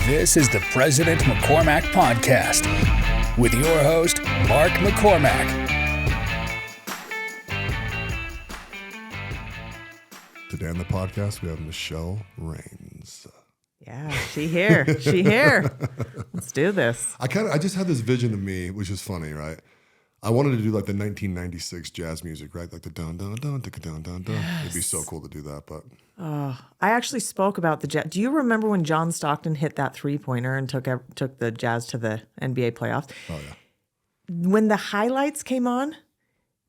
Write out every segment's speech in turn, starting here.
This is the President McCormack Podcast with your host, Mark McCormack. Today on the podcast, we have Michelle Rains. Yeah, she here. She here. Let's do this. I just had this vision of me, which is funny, right? I wanted to do like the 1996 jazz music, right? Like the dun dun dun dun dun dun dun. Yes. It'd be so cool to do that, but I actually spoke about the Jazz. Do you remember when John Stockton hit that three-pointer and took the Jazz to the NBA playoffs? oh yeah. When the highlights came on,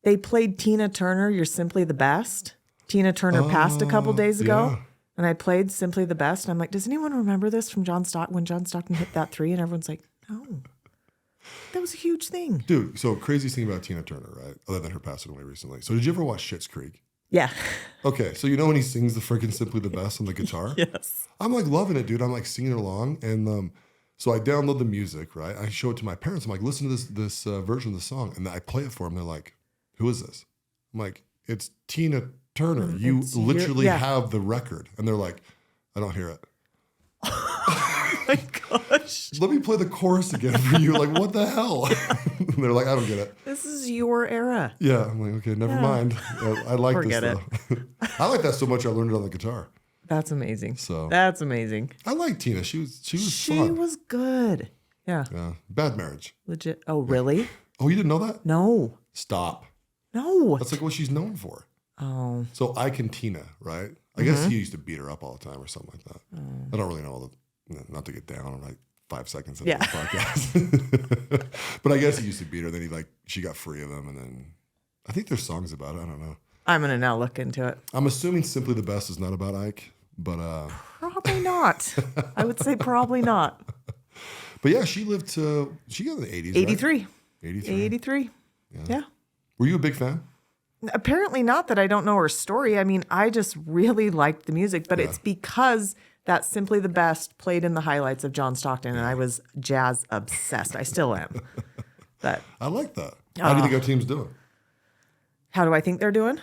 they played Tina Turner, You're Simply the Best. Tina Turner passed a couple days ago. yeah. And I played Simply the Best. And I'm like, does anyone remember this from when John Stockton hit that three? And everyone's like, no. That was a huge thing. Dude, so craziest thing about Tina Turner, right? Other than her passing away recently. So did you ever watch Schitt's Creek? Yeah. Okay, so you know when he sings the freaking Simply the Best on the guitar? Yes. I'm like loving it, dude. I'm like singing along. And so I download the music, right? I show it to my parents. I'm like, listen to this version of the song. And I play it for them. They're like, who is this? I'm like, it's Tina Turner. You literally have the record. And they're like, I don't hear it. Oh my gosh. Let me play the chorus again for you. Like, what the hell? And they're like, I don't get it. This is your era. Yeah. I'm like, okay, never mind. I like Forget this though. I like that so much I learned it on the guitar. That's amazing. So That's amazing. I like Tina. She was She fun. was good. Yeah. Yeah. Bad marriage. Legit. Oh, really? Oh, you didn't know that? No. Stop. No. That's like what she's known for. Oh. So Ike and Tina, right? I guess he used to beat her up all the time or something like that. I don't really know all the, not to get down like 5 seconds into the podcast. But I guess he used to beat her. Then she got free of him. And then I think there's songs about it. I don't know. I'm going to now look into it. I'm assuming Simply the Best is not about Ike, but Probably not. I would say probably not. but yeah, she got in the 80s. 83. Right? 83. 83. Yeah. Were you a big fan? Apparently not that I don't know her story. I mean, I just really liked the music, but it's because that Simply the Best played in the highlights of John Stockton, and I was jazz obsessed. I still am. But I like that. How do you think our team's doing? how do I think they're doing?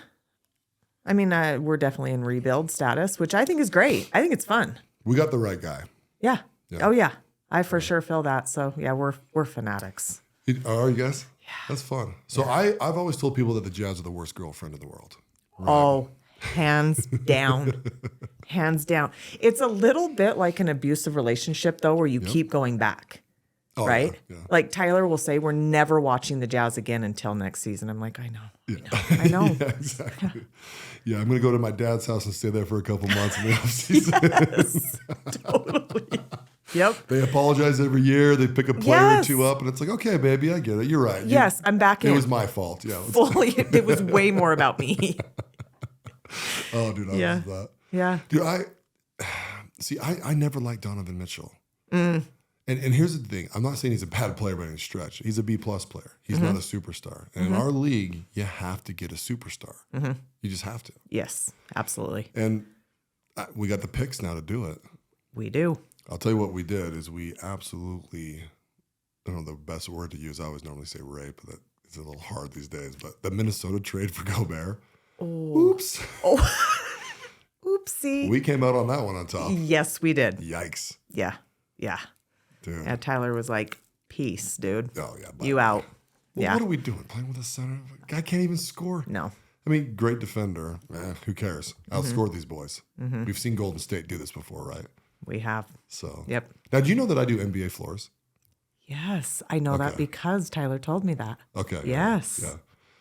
I mean, we're definitely in rebuild status, which I think is great. I think it's fun. We got the right guy. Yeah. Oh yeah. I for sure feel that. So yeah, we're fanatics. Are you guys? Yeah. That's fun. So I've always told people that the Jazz are the worst girlfriend in the world. Right? Oh, hands down. Hands down. It's a little bit like an abusive relationship though, where you keep going back. Oh, Right? Yeah. Like Tyler will say, we're never watching the Jazz again until next season. I'm like, I know. Yeah, exactly. Yeah, I'm going to go to my dad's house and stay there for a couple months in the offseason. Yes, totally. Yep. They apologize every year. They pick a player or two up, and it's like, okay, baby, I get it. You're right. Yes, I'm back in. It was my fault. Yeah. Fully, it was way more about me. Oh, dude, I love that. Yeah. Dude, I never liked Donovan Mitchell. And here's the thing. I'm not saying he's a bad player by any stretch. He's a B+ player. He's not a superstar. And in our league, you have to get a superstar. You just have to. Yes, absolutely. And we got the picks now to do it. We do. I'll tell you what we did is we absolutely, I don't know the best word to use. I always normally say rape, but it's a little hard these days. But the Minnesota trade for Gobert. Oh. Oops. Oh. Oopsie. We came out on that one on top. Yes, we did. Yikes. Yeah. Yeah. Dude. Yeah, Tyler was like, peace, dude. Oh, yeah. You out. Well, yeah. What are we doing? Playing with a center? Guy can't even score. No. I mean, great defender. Who cares? Outscored these boys. We've seen Golden State do this before, right? We have. So. Yep. Now, do you know that I do NBA floors? Yes, I know that because Tyler told me that. Okay. Yes. Yeah.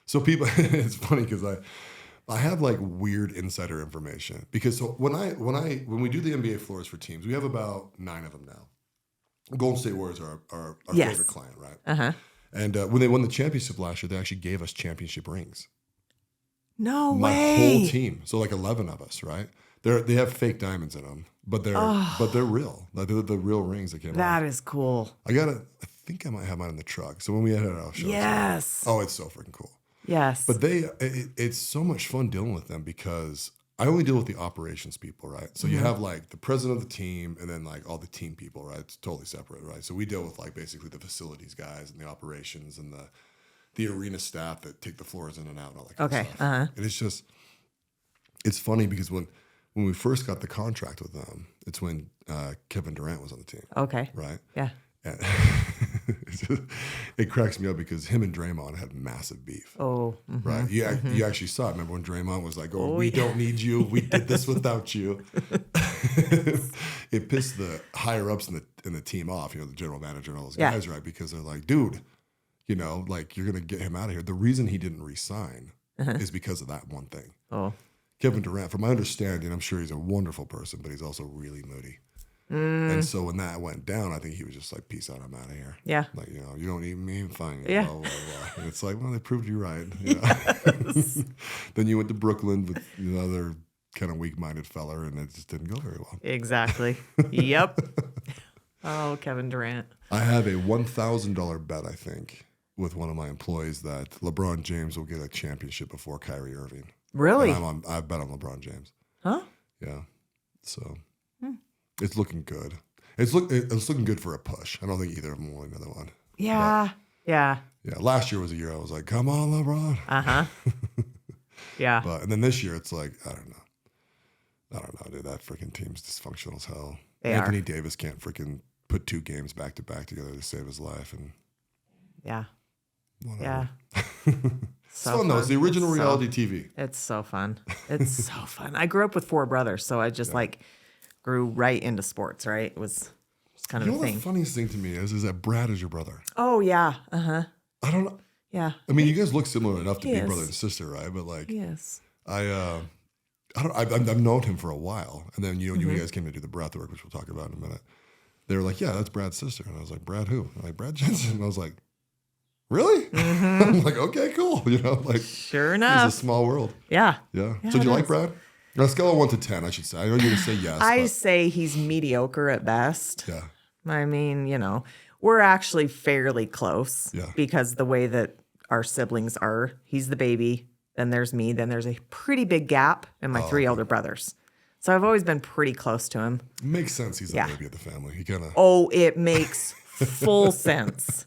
So people, it's funny because I have like weird insider information because so when we do the NBA floors for teams, we have about 9 of them now. Golden State Warriors are our favorite client, right? Uh-huh. And when they won the championship last year, they actually gave us championship rings. No My way. whole team, so like 11 of us, right? They have fake diamonds in them, but they're real. Like they're the real rings that came out. That is cool. I think I might have mine in the truck. So when we had it, I'll show it. Yes. Oh, it's so freaking cool. Yes. But it's so much fun dealing with them because I only deal with the operations people, right? So you have like the president of the team and then like all the team people, right? It's totally separate, right? So we deal with like basically the facilities guys and the operations and the arena staff that take the floors in and out and all that kind of stuff. And it's funny because when when we first got the contract with them, it's when Kevin Durant was on the team, Okay. right? Yeah. And it cracks me up because him and Draymond had massive beef. Oh. Right. You actually saw it. Remember when Draymond was like, we don't need you. We did this without you. It pissed the higher ups in the team off, the general manager and all those guys, right? Because they're like, dude, like you're going to get him out of here. The reason he didn't resign is because of that one thing. Oh. Kevin Durant, from my understanding, I'm sure he's a wonderful person, but he's also really moody. And so when that went down, I think he was just like, peace out, I'm out of here. Yeah. Like, you don't need me, fine. Yeah. Blah, blah, blah. And it's like, well, they proved you right. Then you went to Brooklyn with another kind of weak-minded fella, and it just didn't go very well. Exactly. Yep. Oh, Kevin Durant. I have a $1,000 bet, I think, with one of my employees that LeBron James will get a championship before Kyrie Irving. Really? And I bet on LeBron James. Huh? Yeah. So it's looking good. It's looking good for a push. I don't think either of them will win another one. Yeah. Yeah. Yeah. Last year was a year I was like, come on, LeBron. Uh-huh. Yeah. And then this year it's like, I don't know, dude. That freaking team's dysfunctional as hell. They Anthony are. Davis can't freaking put 2 games back to back together to save his life, and Yeah. whatever. Yeah. It's fun though. It's the original reality TV. It's so fun. It's so fun. I grew up with 4 brothers, so I just grew right into sports, right? It was just kind of You a know what thing. the funniest thing to me is that Brad is your brother. Oh, yeah. Uh-huh. I don't know. Yeah. I mean, you guys look similar enough to be Yes. brother and sister, right? But like, Yes. I've known him for a while, and then you guys came to do the breath work, which we'll talk about in a minute. They were like, "Yeah, that's Brad's sister," and I was like, "Brad who?" I'm like, "Brad Jensen." And I was like, "Really?" I'm like, "Okay, cool." Sure it's enough. a small world. Yeah. Yeah. Yeah, So do you it like is. Brad? On a scale of 1 to 10, I should say. I know you're gonna say yes. I but say he's mediocre at best. yeah. I mean, we're actually fairly close Yeah. because the way that our siblings are, he's the baby, then there's me, then there's a pretty big gap, and my 3 older brothers. So I've always been pretty close to him. Makes sense. He's the Yeah. baby of the family. He kind of. Oh, it makes full sense.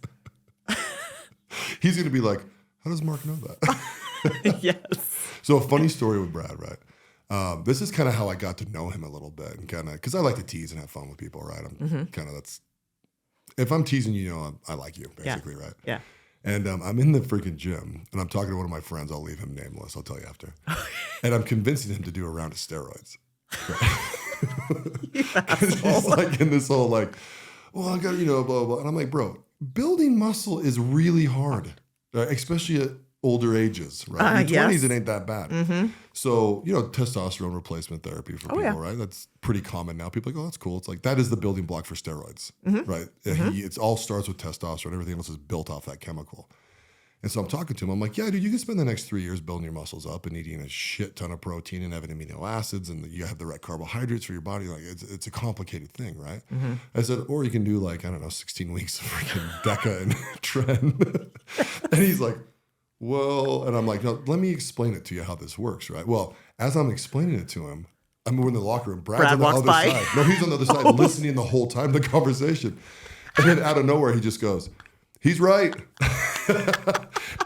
He's gonna be like, "How does Mark know that?" Yes. So a funny story with Brad, right? This is kind of how I got to know him a little bit, and kind of because I like to tease and have fun with people, right? I'm kind of that's. If I'm teasing you, I like you, basically, right? Yeah. And I'm in the freaking gym, and I'm talking to one of my friends. I'll leave him nameless. I'll tell you after. And I'm convincing him to do a round of steroids. He's like in this whole like, well, I got blah blah blah, and I'm like, bro, building muscle is really hard, especially at older ages, right? In your 20s, yes. it ain't that bad. So testosterone replacement therapy for people, yeah. right? That's pretty common now. People are like, oh, that's cool. It's like that is the building block for steroids, right? It all starts with testosterone. Everything else is built off that chemical. And so I'm talking to him. I'm like, yeah, dude, you can spend the next 3 years building your muscles up and eating a shit ton of protein and having amino acids, and you have the right carbohydrates for your body. Like it's a complicated thing, right? I said, or you can do 16 weeks of freaking DECA and Tren. And he's like, well, and I'm like, no, let me explain it to you how this works, right? Well, as I'm explaining it to him, we're in the locker room. Brad's on the walks other by. side. No, he's on the other side listening the whole time to the conversation. And then out of nowhere, he just goes, he's right.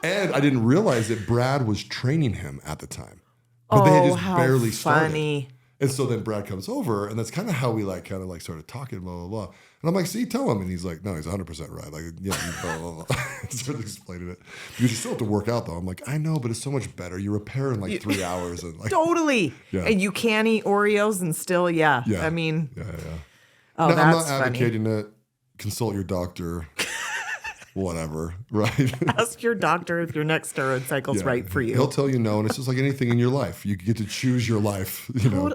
And I didn't realize that Brad was training him at the time. But they had just how barely funny. started. And so then Brad comes over, and that's kind of how we started talking, blah, blah, blah. And I'm like, see, tell him. And he's like, no, he's 100% right. Like, yeah, blah, blah, blah. Started explaining it. Because you still have to work out, though. I'm like, I know, but it's so much better. You repair in 3 hours. And Totally. Yeah. And you can eat Oreos and still, yeah. Yeah. I mean, Yeah. oh, No, I'm that's not funny. advocating it. Consult your doctor. Whatever, right? Ask your doctor if your next steroid cycle's Yeah. right for you. He'll tell you no, and it's just like anything in your life. You get to choose your life,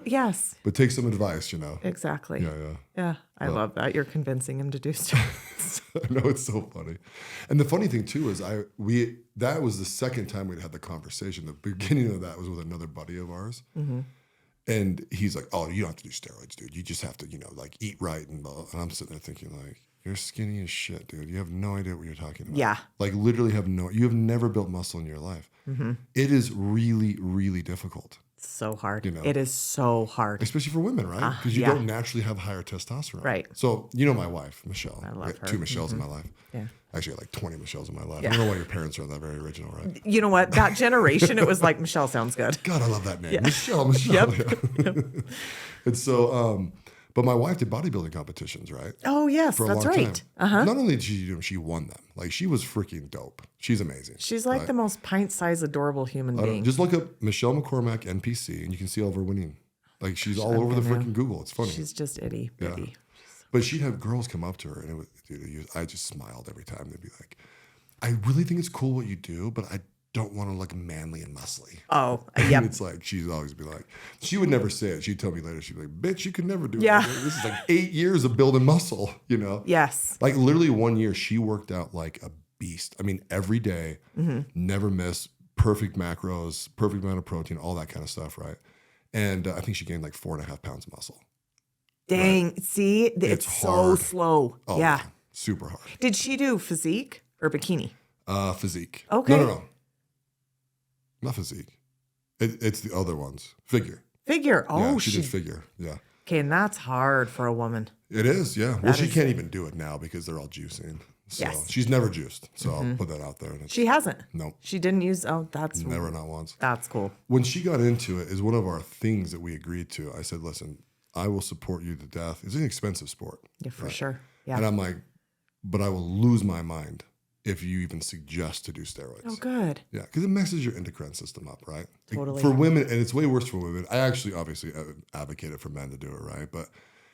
Yes, But take some advice, exactly. Yeah. Yeah, I love that. You're convincing him to do steroids. I know, it's so funny. And the funny thing too is that was the second time we'd had the conversation. The beginning of that was with another buddy of ours. And he's like, oh, you don't have to do steroids, dude. You just have to, eat right. And I'm sitting there thinking like, you're skinny as shit, dude. You have no idea what you're talking about. Yeah. Like literally you have never built muscle in your life. It is really, really difficult. So hard. You know. It is so hard. Especially for women, right? Because you yeah. don't naturally have higher testosterone. Right. So, you know my wife, Michelle. I love I got her. 2 Michelles in my life. Yeah. Actually, I got like 20 Michelles in my life. Yeah. I don't know why your parents are that very original, right? You know what? That generation, it was like, Michelle sounds good. God, I love that name. Yeah. Michelle. Yep. Yeah. And so, but my wife did bodybuilding competitions, right? Oh, yes, For a that's long right. time. Not only did she do them, she won them. Like, she was freaking dope. She's amazing. She's like right? the most pint-sized, adorable human being. Just look up Michelle McCormack NPC and you can see all of her winning. Like, she's all over the freaking Google. It's funny. She's just itty bitty. But she'd have girls come up to her and it was, dude, I just smiled every time. They'd be like, I really think it's cool what you do, but I don't want to look manly and muscly. Oh, And yep. it's like, she'd always be like, she would never say it. She'd tell me later, she'd be like, bitch, you could never do Yeah. it. This is like 8 years of building muscle, you know? Yes. Like literally 1 year, she worked out like a beast. I mean, every day, never miss, perfect macros, perfect amount of protein, all that kind of stuff, right? And I think she gained like 4.5 pounds of muscle. Dang. See, it's so hard. slow. Oh, yeah. Super hard. Did she do physique or bikini? Physique. Okay. No. Not physique. It's the other ones. Figure. Figure. Oh, Yeah, she did figure. Yeah. Okay, and that's hard for a woman. It is, yeah. Well, she is- can't even do it now because they're all juicing. So Yes. she's never juiced. So I'll put that out there. And it's, She hasn't. no, She didn't use. Oh, that's never, not once. That's cool. When she got into it, is one of our things that we agreed to. I said, listen, I will support you to death. It's an expensive sport. Yeah, for sure. Yeah. And I'm like, but I will lose my mind if you even suggest to do steroids. Oh, good. Yeah, because it messes your endocrine system up, right? Totally. For women, and it's way worse for women. I actually, obviously, advocated for men to do it, right? But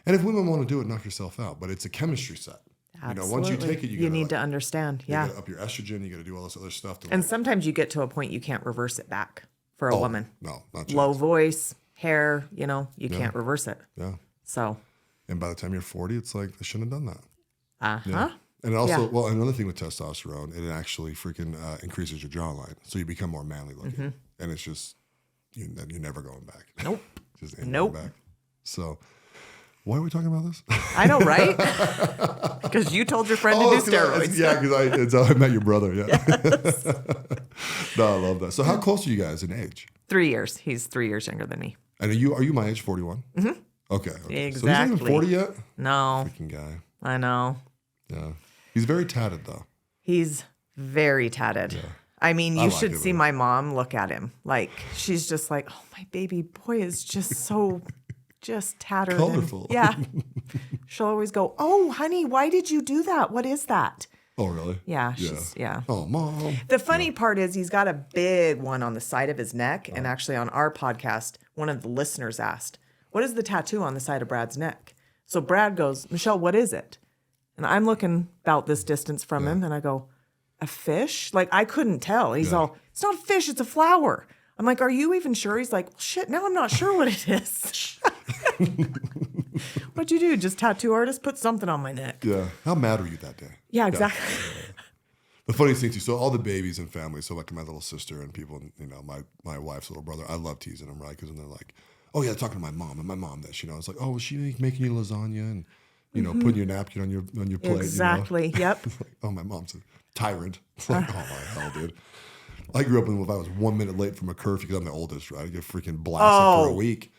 and if women want to do it, knock yourself out. But it's a chemistry set. Absolutely. You know, once you take it, you need gotta, to understand. you Yeah. gotta up your estrogen. You got to do all this other stuff. To And like, sometimes you get to a point you can't reverse it back for a woman. no, not Low chance. voice, hair, you can't reverse it. Yeah, So, and by the time you're 40, it's like I shouldn't have done that. uh-huh. And also, Yeah. well, another thing with testosterone, it actually freaking increases your jawline, so you become more manly looking, and it's just then you're never going back. Nope. Just ain't Nope. going back. So, why are we talking about this? I know, right? Because you told your friend to do it's 'cause steroids. because I met your brother. Yeah. No, I love that. So, how close are you guys in age? 3 years. He's 3 years younger than me. And are you my age? 41. Okay. So he's not even Exactly. 40 yet. No, Freaking guy. I know. Yeah. He's very tatted though. He's very tatted. I mean, you like should it, see but- my mom look at him. Like, she's just like, oh, my baby boy is just so just tattered. and- Colorful. yeah. She'll always go, oh, honey, why did you do that? What is that? Oh, really? Yeah, she's, yeah. Oh, mom. The funny part is he's got a big one on the side of his neck. And actually on our podcast, one of the listeners asked, what is the tattoo on the side of Brad's neck? So Brad goes, Michelle, what is it? And I'm looking about this distance from him and I go, a fish? Like, I couldn't tell. He's all, it's not a fish, it's a flower. I'm like, are you even sure? He's like, well, shit, now I'm not sure what it is. What'd you do? Just tattoo artist? Put something on my neck. Yeah. How mad were you that day? Yeah, exactly. The funniest thing too, so all the babies and family, so like my little sister and people, my wife's little brother, I love teasing them, right? Because then they're like, oh yeah, talking to my mom, and my mom this, it's like, oh, was she making you lasagna and putting your napkin on your plate? Exactly. Yep. It's like, oh, my mom's a tyrant. It's like, oh my hell, dude. I grew up if I was 1 minute late from a curfew because I'm the oldest, right? I get freaking blasted for a week.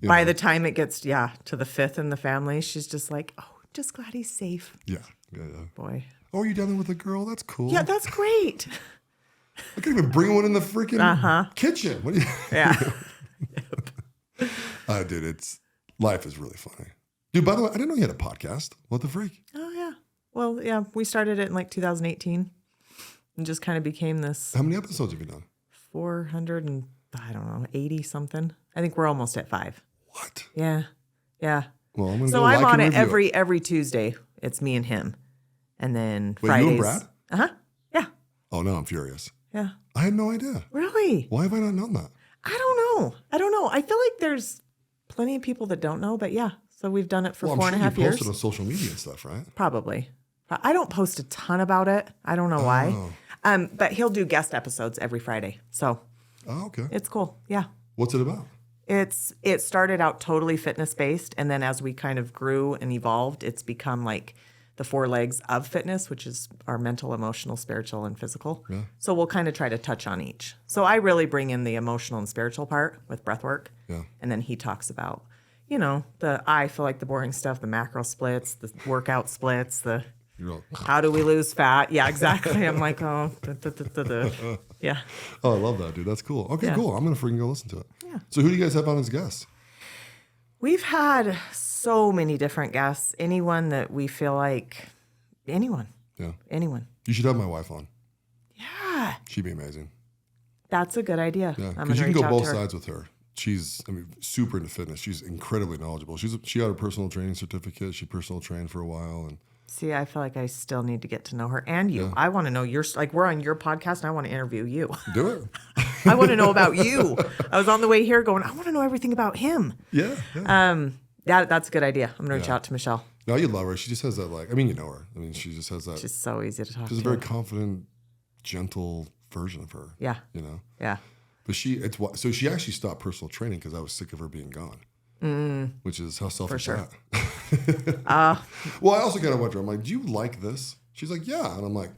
By the time it gets, to the fifth in the family, she's just like, oh, just glad he's safe. Yeah. Boy. Oh, you're dealing with a girl? That's cool. Yeah, that's great. I can't even bring one in the freaking kitchen. What do you? Yeah. Dude, life is really funny. Dude, by the way, I didn't know you had a podcast. What the freak? Oh, yeah. Well, yeah, we started it in like 2018 and just kind of became this How many episodes have you done? 400 and, I don't know, 80 something. I think we're almost at 5. What? Yeah. Yeah. Well, I'm gonna So go I'm like on and it review every Tuesday. It's me and him. And then Wait, Fridays. you and Brad? Uh-huh. Yeah. Oh, no, I'm furious. Yeah. I had no idea. Really? Why have I not known that? I don't know. I feel like there's plenty of people that don't know, but yeah. So we've done it for Well, four I'm and a sure half you years. posted on social media and stuff, right? Probably. I don't post a ton about it. I don't know why. But he'll do guest episodes every Friday. So Oh, okay. it's cool. Yeah. What's it about? It started out totally fitness based. And then as we kind of grew and evolved, it's become like the 4 legs of fitness, which is our mental, emotional, spiritual, and physical. Yeah. So we'll kind of try to touch on each. So I really bring in the emotional and spiritual part with breath work. Yeah. And then he talks about, I feel like the boring stuff, the macro splits, the workout splits, You're all, how do we lose fat? Yeah, exactly. I'm like, yeah. oh, I love that, dude. That's cool. Okay, Yeah. cool. I'm gonna freaking go listen to it. Yeah. So who do you guys have on as guests? We've had so many different guests. Anyone that we feel like, anyone. Yeah. Anyone. You should have my wife on. Yeah. She'd be amazing. That's a good idea. Yeah, I'm because gonna you can reach go out both to her. sides with her. She's, super into fitness. She's incredibly knowledgeable. She got her personal training certificate. She personal trained for a while, and See, I feel like I still need to get to know her and you. Yeah. I want to know we're on your podcast and I want to interview you. do it. I want to know about you. I was on the way here going, I want to know everything about him. Yeah. Yeah. That's a good idea. I'm going to reach out to Michelle. No, you love her. She just has that you know her. She just has that. She's so easy to talk She's a to. very confident, gentle version of her. Yeah. Yeah. But she actually stopped personal training because I was sick of her being gone. Which is how selfish sure. that. Well, I also kind of went to her. I'm like, do you like this? She's like, yeah. And I'm like,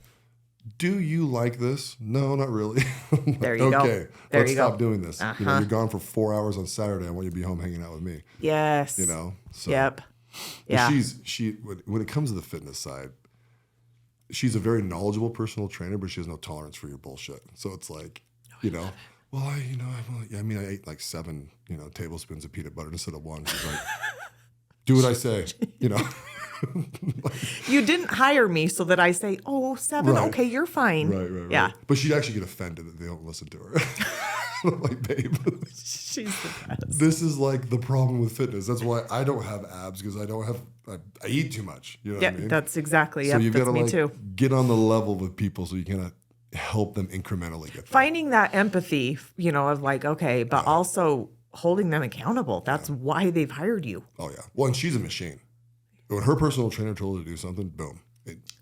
do you like this? No, not really. There you go. Okay, There let's you go. stop doing this. You're gone for 4 hours on Saturday. I want you to be home hanging out with me. Yes. So Yep. but Yeah. when it comes to the fitness side, she's a very knowledgeable personal trainer, but she has no tolerance for your bullshit. So it's like, well, I ate like 7, tablespoons of peanut butter instead of 1. She's like, do what I say, You didn't hire me so that I say, 7. Right. Okay, you're fine. Right. Yeah. But she'd actually get offended that they don't listen to her. I'm like, babe, She's the best. this is like the problem with fitness. That's why I don't have abs because I eat too much. You know Yeah, what I mean? that's exactly. So Yep, you've that's got to me too. get on the level with people so you can help them incrementally get there. Finding that empathy, of like, okay, but also holding them accountable. That's why they've hired you. Oh yeah. Well, and she's a machine. When her personal trainer told her to do something, boom.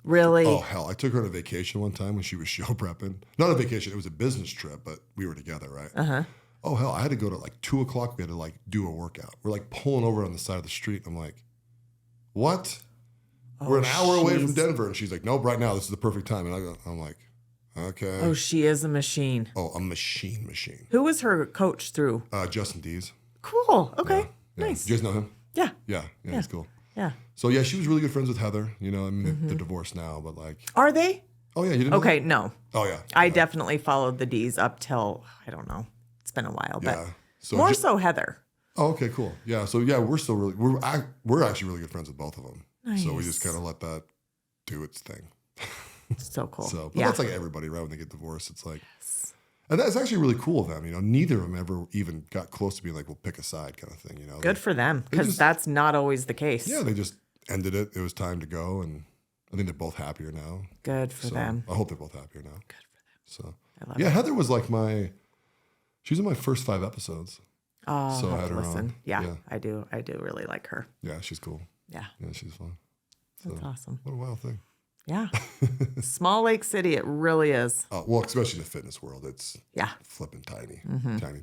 Really? Oh hell! I took her on a vacation one time when she was show prepping. Not a vacation; it was a business trip, but we were together, right? Oh hell! I had to go to like 2:00. We had to do a workout. We're like pulling over on the side of the street. I'm like, what? We're an hour away from Denver, and she's like, nope. Right now, this is the perfect time. And I'm like, okay. Oh, she is a machine. Oh, a machine. Who was her coach through? Justin Dees. Cool. Okay. Yeah. Nice. Do you guys know him? Yeah. Yeah, he's cool. Yeah. So yeah, she was really good friends with Heather. They're divorced now, but Are they? oh yeah, you didn't know Okay. that? No. Oh yeah. I definitely followed the D's up till, I don't know. It's been a while, but Yeah. So more so Heather. Oh, okay, cool. Yeah. So yeah, we're still we're actually really good friends with both of them. So we just Nice. kind of let that do its thing. So cool. So but yeah. that's like everybody, right? When they get divorced, it's like, and that's actually really cool of them. Neither of them ever even got close to being like, we'll pick a side kind of thing. Good for them, because just- that's not always the case. Yeah, they just ended it. It was time to go, and I think they're both happier now. Good for So them. I hope they're both happier now. Good for them. So I love yeah, it. Heather was like she was in my first 5 episodes. Oh, So I I'll have had to her listen. on. Yeah, Yeah. I do really like her. Yeah, she's cool. Yeah, Yeah, she's fun. that's awesome. What a wild thing. Yeah. Small Lake City, it really is. Well, especially in the fitness world, it's Yeah. flipping tiny, Mm-hmm. tiny.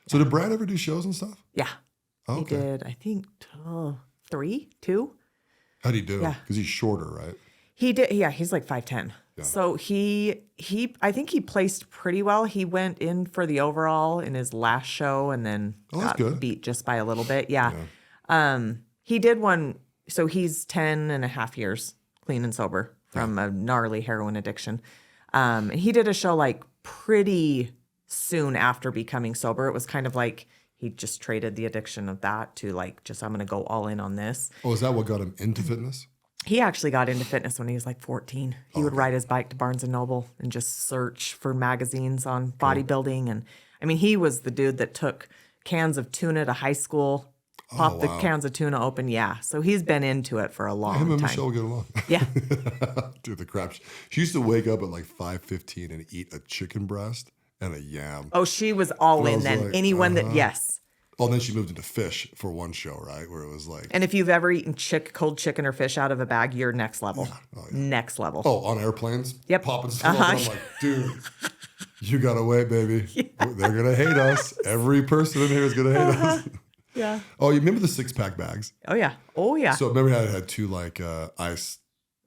So did Brad ever do shows and stuff? Yeah. Oh, He did, I think, 3, 2. How'd he do? Yeah. Because he's shorter, right? He did. Yeah, he's like 5'10". Yeah. So he I think he placed pretty well. He went in for the overall in his last show and then Oh, that's got good. beat just by a little bit. Yeah. He did one. So he's 10 and a half years clean and sober from a gnarly heroin addiction. He did a show like pretty soon after becoming sober. It was kind of like he just traded the addiction of that to like, just I'm going to go all in on this. Oh, is that what got him into fitness? He actually got into fitness when he was like 14. He would ride his bike to Barnes and Noble and just search for magazines on bodybuilding. And I mean, he was the dude that took cans of tuna to high school, popped the wow. cans of tuna open. Yeah. So he's been into it for a long Him and time. Michelle get along. Yeah. Dude, the crap. She used to wake up at like 5:15 and eat a chicken breast and a yam. Oh, she was all I in was then. like, Anyone that, yes. Oh, and then she moved into fish for one show, right? Where it was like, And if you've ever eaten cold chicken or fish out of a bag, you're next level. Next level. oh, on airplanes? Yep. Popping stuff up. And I'm like, dude, you gotta wait, baby. They're gonna hate us. Every person in here is gonna hate us. Yeah. Oh, you remember the 6-pack bags? Oh, yeah. Oh, yeah. So remember how it had 2 like ice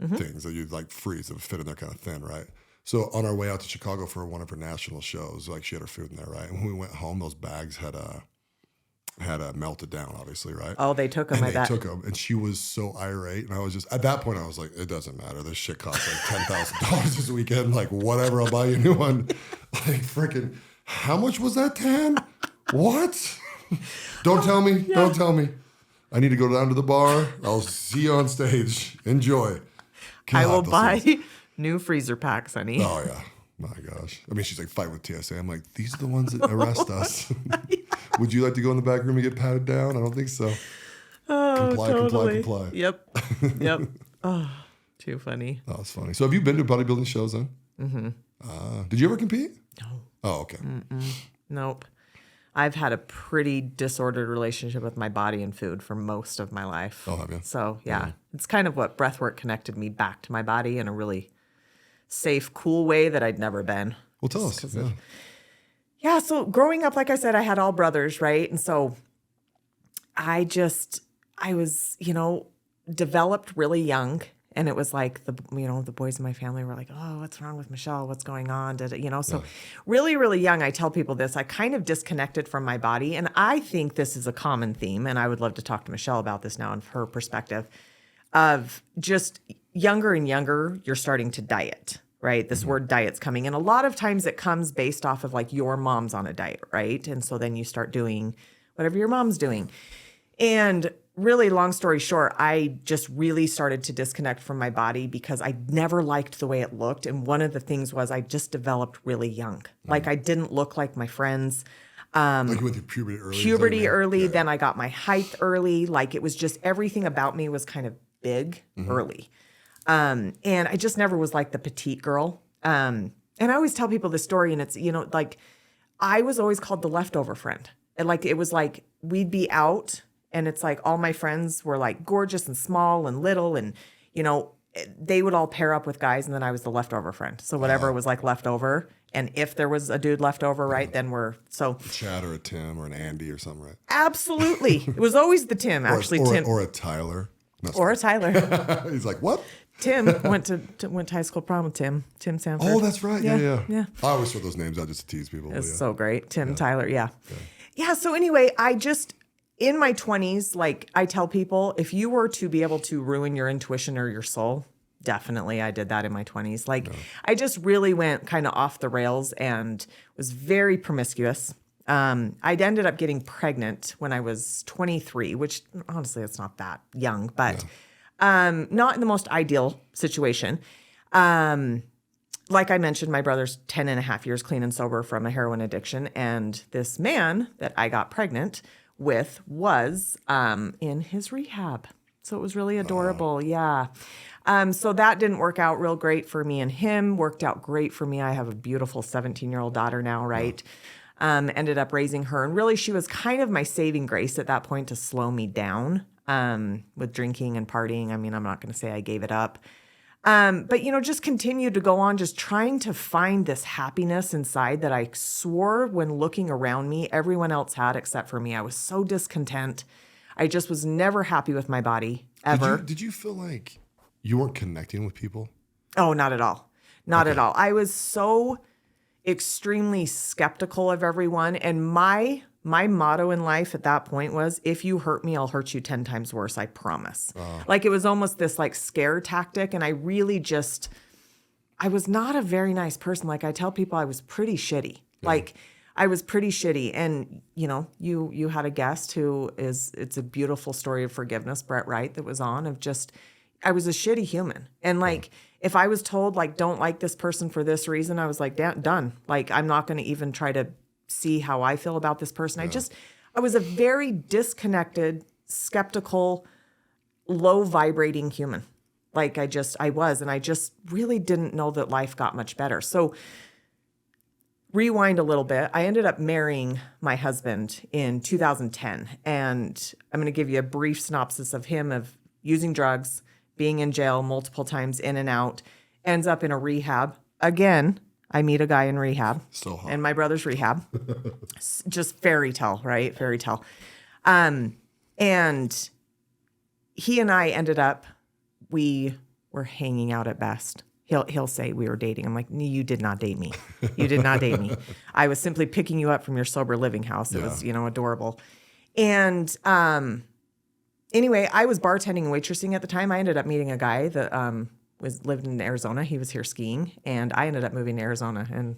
things that you'd like freeze that would fit in there kind of thin, right? So on our way out to Chicago for one of her national shows, like she had her food in there, right? And when we went home, those bags had melted down, obviously, right? Oh, they took them. And I they bet. took them, and she was so irate. And I was just, at that point, I was like, it doesn't matter. This shit costs like $10,000 this weekend. Like, whatever, I'll buy you a new one. Like, freaking, how much was that tan? What? Don't tell me. Yeah. Don't tell me. I need to go down to the bar. I'll see you on stage. Enjoy. I will God, those buy things. new freezer packs, honey. Oh, yeah. My gosh. I mean, she's like fighting with TSA. I'm like, these are the ones that arrest us. Would you like to go in the back room and get patted down? I don't think so. Comply. Yep. Yep. Oh, too funny. Oh, it's funny. So have you been to bodybuilding shows then? Mm-hmm. Did you ever compete? No. Oh, okay. Nope. I've had a pretty disordered relationship with my body and food for most of my life. Oh, have you? So, yeah. It's kind of what breathwork connected me back to my body in a really safe, cool way that I'd never been. Well, tell us. Yeah. Yeah, so growing up, like I said, I had all brothers, right? And so I was, developed really young. And it was like the boys in my family were like, oh, what's wrong with Michelle? What's going on? So really, really young, I tell people this, I kind of disconnected from my body. And I think this is a common theme. And I would love to talk to Michelle about this now and her perspective of just younger and younger, you're starting to diet, right? This word diet's coming. And a lot of times it comes based off of like your mom's on a diet, right? And so then you start doing whatever your mom's doing. And really, long story short, I just really started to disconnect from my body because I never liked the way it looked. And one of the things was I just developed really young. Like I didn't look like my friends. Like you went through puberty early. Puberty early, then I got my height early. Like it was just everything about me was kind of big early. And I just never was like the petite girl. And I always tell people this story, and it's, like I was always called the leftover friend. And like it was like we'd be out. And it's like all my friends were like gorgeous and small and little. And, they would all pair up with guys. And then I was the leftover friend. So whatever was like leftover. And if there was a dude left over, right, then we're so. A Chad or a Tim or an Andy or something, right? Absolutely. It was always the Tim, actually. Tim. Or a Tyler. Or a Tyler. He's like, what? Tim went to high school prom with Tim Sanford. Oh, that's right. Yeah. Yeah. I always throw those names out just to tease people. It's so great. Tim, Tyler. Yeah. So anyway, in my 20s, like I tell people, if you were to be able to ruin your intuition or your soul, definitely I did that in my 20s. Like I just really went kind of off the rails and was very promiscuous. I'd ended up getting pregnant when I was 23, which honestly, it's not that young, but not in the most ideal situation. Like I mentioned, my brother's 10 and a half years clean and sober from a heroin addiction. And this man that I got pregnant with was in his rehab. So it was really adorable. Yeah. So that didn't work out real great for me and him. Worked out great for me. I have a beautiful 17-year-old daughter now, right? Ended up raising her. And really, she was kind of my saving grace at that point to slow me down with drinking and partying. I mean, I'm not going to say I gave it up. But, just continued to go on, just trying to find this happiness inside that I swore when looking around me, everyone else had except for me. I was so discontent. I just was never happy with my body, ever. Did you feel like you weren't connecting with people? Oh, not at all. Not at all. I was so extremely skeptical of everyone. And my motto in life at that point was, if you hurt me, I'll hurt you 10 times worse. I promise. Like it was almost this like scare tactic. And I really I was not a very nice person. Like I tell people I was pretty shitty. Like I was pretty shitty. And you had a guest it's a beautiful story of forgiveness, Brett Wright, that was on of just, I was a shitty human. And like, if I was told like, don't like this person for this reason, I was like, done. Like, I'm not going to even try to see how I feel about this person. I was a very disconnected, skeptical, low vibrating human. Like I was, and I just really didn't know that life got much better. So rewind a little bit. I ended up marrying my husband in 2010. And I'm going to give you a brief synopsis of him of using drugs, being in jail multiple times, in and out, ends up in a rehab. Again, I meet a guy in rehab. So hot. And my brother's rehab. Just fairy tale, right? Fairy tale. And he and I ended up, we were hanging out at best. He'll say we were dating. I'm like, you did not date me. You did not date me. I was simply picking you up from your sober living house. It was, adorable. And anyway, I was bartending and waitressing at the time. I ended up meeting a guy that lived in Arizona. He was here skiing, and I ended up moving to Arizona, and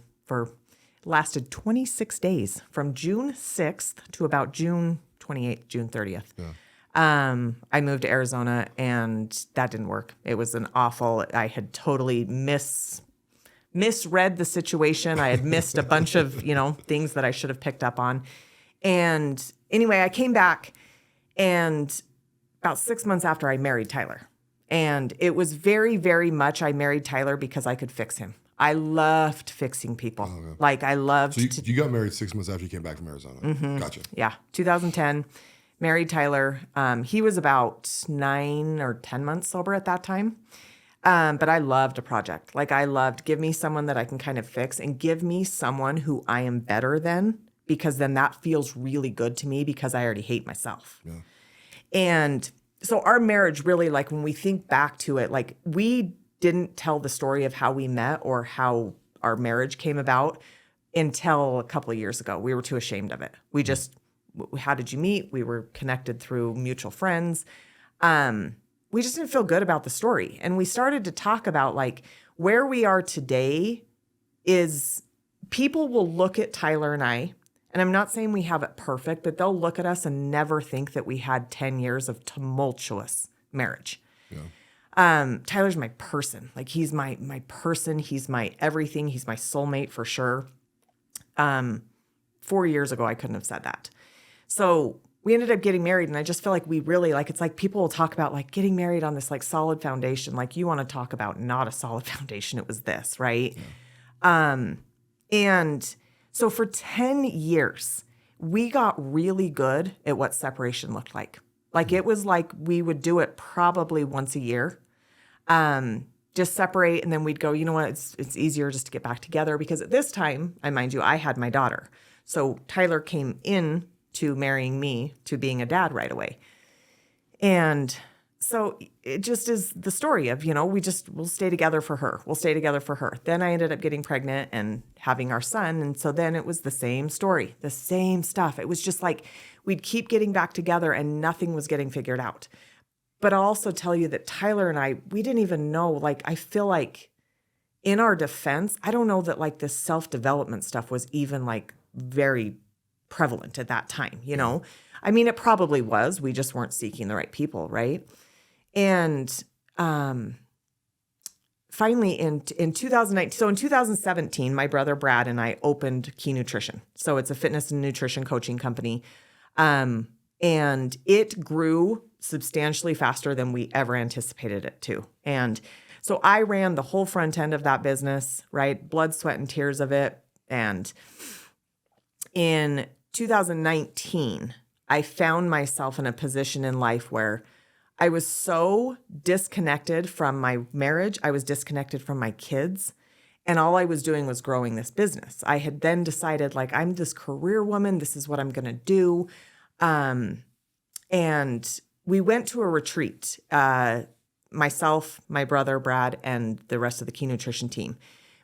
lasted 26 days from June 6th to about June 28th, June 30th. Yeah. I moved to Arizona, and that didn't work. It was I had totally misread the situation. I had missed a bunch of, things that I should have picked up on. And anyway, I came back, and about 6 months after, I married Tyler. And it was very, very much I married Tyler because I could fix him. I loved fixing people. Oh, okay. Like I loved. So you got married 6 months after you came back from Arizona. Mm-hmm. Gotcha. Yeah, 2010. Married Tyler. He was about 9 or 10 months sober at that time. But I loved a project. Like I loved, give me someone that I can kind of fix, and give me someone who I am better than, because then that feels really good to me because I already hate myself. Yeah. And so our marriage really, like when we think back to it, like we didn't tell the story of how we met or how our marriage came about until a couple of years ago. We were too ashamed of it. We just, how did you meet? We were connected through mutual friends. We just didn't feel good about the story. And we started to talk about like where we are today is people will look at Tyler and I, and I'm not saying we have it perfect, but they'll look at us and never think that we had 10 years of tumultuous marriage. Yeah. Tyler's my person. Like he's my person. He's my everything. He's my soulmate for sure. 4 years ago, I couldn't have said that. So we ended up getting married, and I just feel like we really like, it's like people will talk about like getting married on this like solid foundation. Like you want to talk about not a solid foundation. It was this, right? Yeah. And so for 10 years, we got really good at what separation looked like. Like it was like we would do it probably once a year. Just separate, and then we'd go, you know what, it's easier just to get back together, because at this time, I had my daughter. So Tyler came in to marrying me to being a dad right away. And so it just is the story of, we'll stay together for her. We'll stay together for her. Then I ended up getting pregnant and having our son. And so then it was the same story, the same stuff. It was just like we'd keep getting back together and nothing was getting figured out. But I'll also tell you that Tyler and I, we didn't even know, like, I feel like in our defense, I don't know that like this self-development stuff was even like very prevalent at that time, I mean, it probably was. We just weren't seeking the right people, right? And finally in 2019, so in 2017, my brother Brad and I opened Key Nutrition. So it's a fitness and nutrition coaching company. And it grew substantially faster than we ever anticipated it to. And so I ran the whole front end of that business, right? Blood, sweat, and tears of it. And in 2019, I found myself in a position in life where I was so disconnected from my marriage. I was disconnected from my kids. And all I was doing was growing this business. I had then decided, like, I'm this career woman. This is what I'm going to do. And we went to a retreat, myself, my brother, Brad, and the rest of the Key Nutrition team.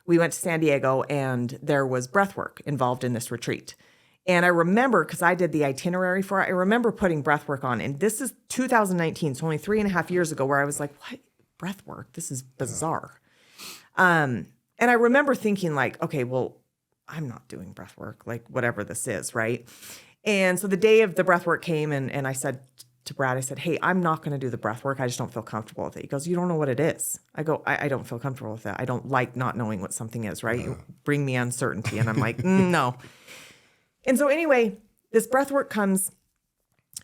We went to San Diego, and there was breath work involved in this retreat. And I remember, because I did the itinerary for it, I remember putting breath work on. And this is 2019, so only 3.5 years ago, where I was like, what? Breath work? This is bizarre. And I remember thinking like, okay, well, I'm not doing breath work, like whatever this is, right? And so the day of the breath work came, and I said to Brad, I said, hey, I'm not going to do the breath work. I just don't feel comfortable with it. He goes, you don't know what it is. I go, I don't feel comfortable with it. I don't like not knowing what something is, right? You bring me uncertainty. And I'm like, no. And so anyway, this breath work comes.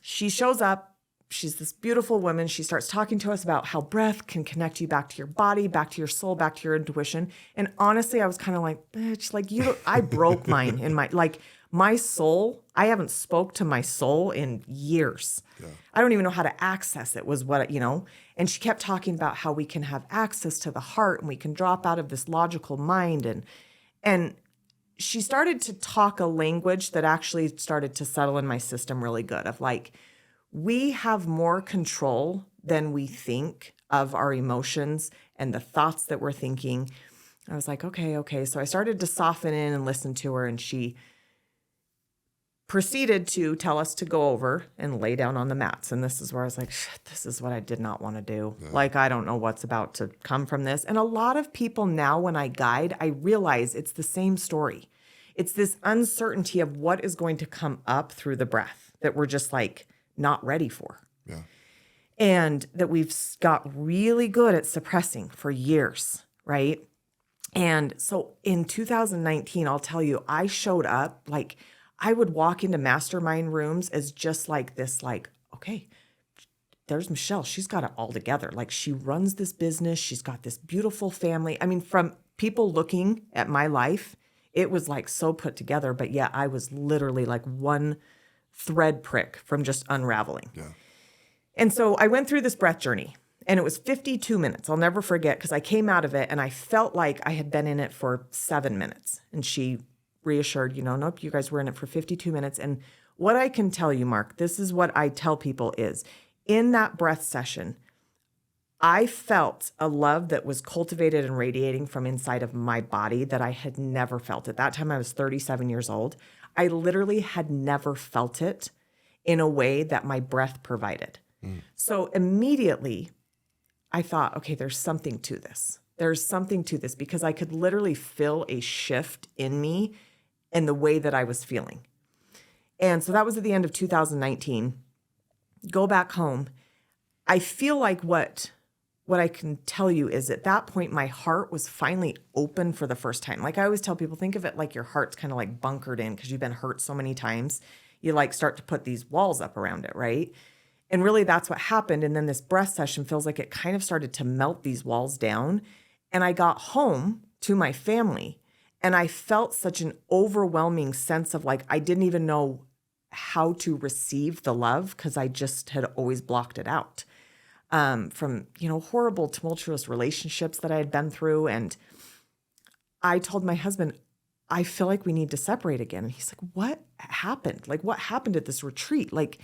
She shows up. She's this beautiful woman. She starts talking to us about how breath can connect you back to your body, back to your soul, back to your intuition. And honestly, I was kind of like, bitch, like I broke mine in my soul. I haven't spoke to my soul in years. Yeah. I don't even know how to access it was what, and she kept talking about how we can have access to the heart and we can drop out of this logical mind. And she started to talk a language that actually started to settle in my system really good of like, we have more control than we think of our emotions and the thoughts that we're thinking. I was like, okay. So I started to soften in and listen to her, and she proceeded to tell us to go over and lay down on the mats. And this is where I was like, this is what I did not want to do. Yeah. Like, I don't know what's about to come from this. And a lot of people now, when I guide, I realize it's the same story. It's this uncertainty of what is going to come up through the breath that we're just like not ready for. Yeah. And that we've got really good at suppressing for years, right? And so in 2019, I'll tell you, I showed up like I would walk into mastermind rooms as just like this, like, okay, there's Michelle. She's got it all together. Like, she runs this business. She's got this beautiful family. I mean, from people looking at my life, it was like so put together. But yeah, I was literally like one thread prick from just unraveling. Yeah. And so I went through this breath journey, and it was 52 minutes. I'll never forget, because I came out of it and I felt like I had been in it for 7 minutes. And she reassured, nope, you guys were in it for 52 minutes. And what I can tell you, Mark, this is what I tell people is, in that breath session, I felt a love that was cultivated and radiating from inside of my body that I had never felt. At that time, I was 37 years old. I literally had never felt it in a way that my breath provided. So immediately I thought, okay, there's something to this. There's something to this, because I could literally feel a shift in me and the way that I was feeling. And so that was at the end of 2019. Go back home. I feel like what I can tell you is, at that point, my heart was finally open for the first time. Like I always tell people, think of it like your heart's kind of like bunkered in because you've been hurt so many times. You like start to put these walls up around it, right? And really that's what happened. And then this breath session feels like it kind of started to melt these walls down. And I got home to my family, and I felt such an overwhelming sense of like, I didn't even know how to receive the love because I just had always blocked it out from, horrible, tumultuous relationships that I had been through. And I told my husband, I feel like we need to separate again. And he's like, what happened? Like, what happened at this retreat? Like,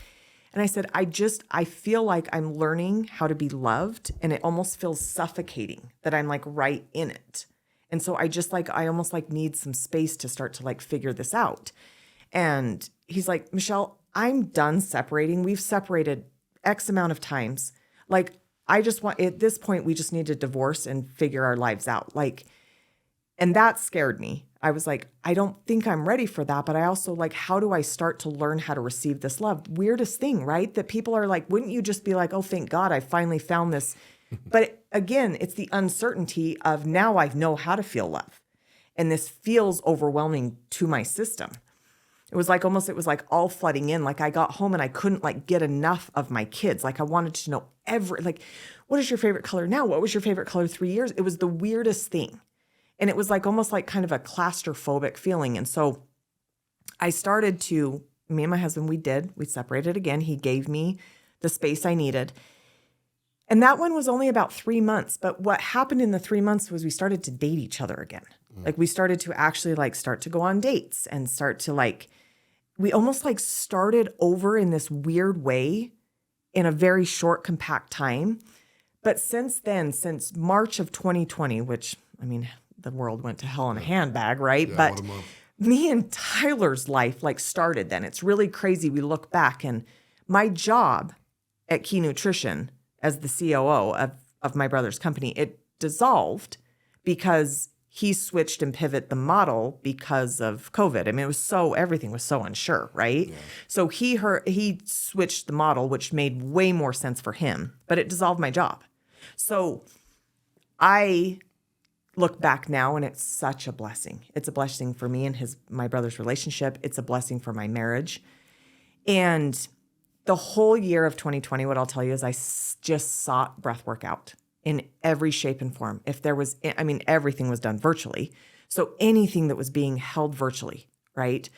and I said, I feel like I'm learning how to be loved, and it almost feels suffocating that I'm like right in it. And so I almost like need some space to start to like figure this out. And he's like, Michelle, I'm done separating. We've separated X amount of times. Like, at this point, we just need to divorce and figure our lives out. Like, and that scared me. I was like, I don't think I'm ready for that. But I also like, how do I start to learn how to receive this love? Weirdest thing, right? That people are like, wouldn't you just be like, oh, thank God I finally found this. But again, it's the uncertainty of now I know how to feel love. And this feels overwhelming to my system. It was like all flooding in. Like I got home and I couldn't like get enough of my kids. Like I wanted to know what is your favorite color now? What was your favorite color 3 years? It was the weirdest thing. And it was like almost like kind of a claustrophobic feeling. And so I started to, me and my husband, we separated again. He gave me the space I needed. And that one was only about 3 months. But what happened in the 3 months was we started to date each other again. Like we started to actually like start to go on dates and start to like, we almost like started over in this weird way in a very short, compact time. But since then, since March of 2020, which, I mean, the world went to hell in a handbag, right? Yeah, but me and Tyler's life like started then. It's really crazy. We look back, and my job at Key Nutrition as the COO of my brother's company, it dissolved because he switched and pivoted the model because of COVID. I mean, everything was so unsure, right? Yeah. So he switched the model, which made way more sense for him, but it dissolved my job. So I look back now, and it's such a blessing. It's a blessing for me and my brother's relationship. It's a blessing for my marriage. And the whole year of 2020, what I'll tell you is I just sought breath work out in every shape and form. Everything was done virtually. So anything that was being held virtually, right?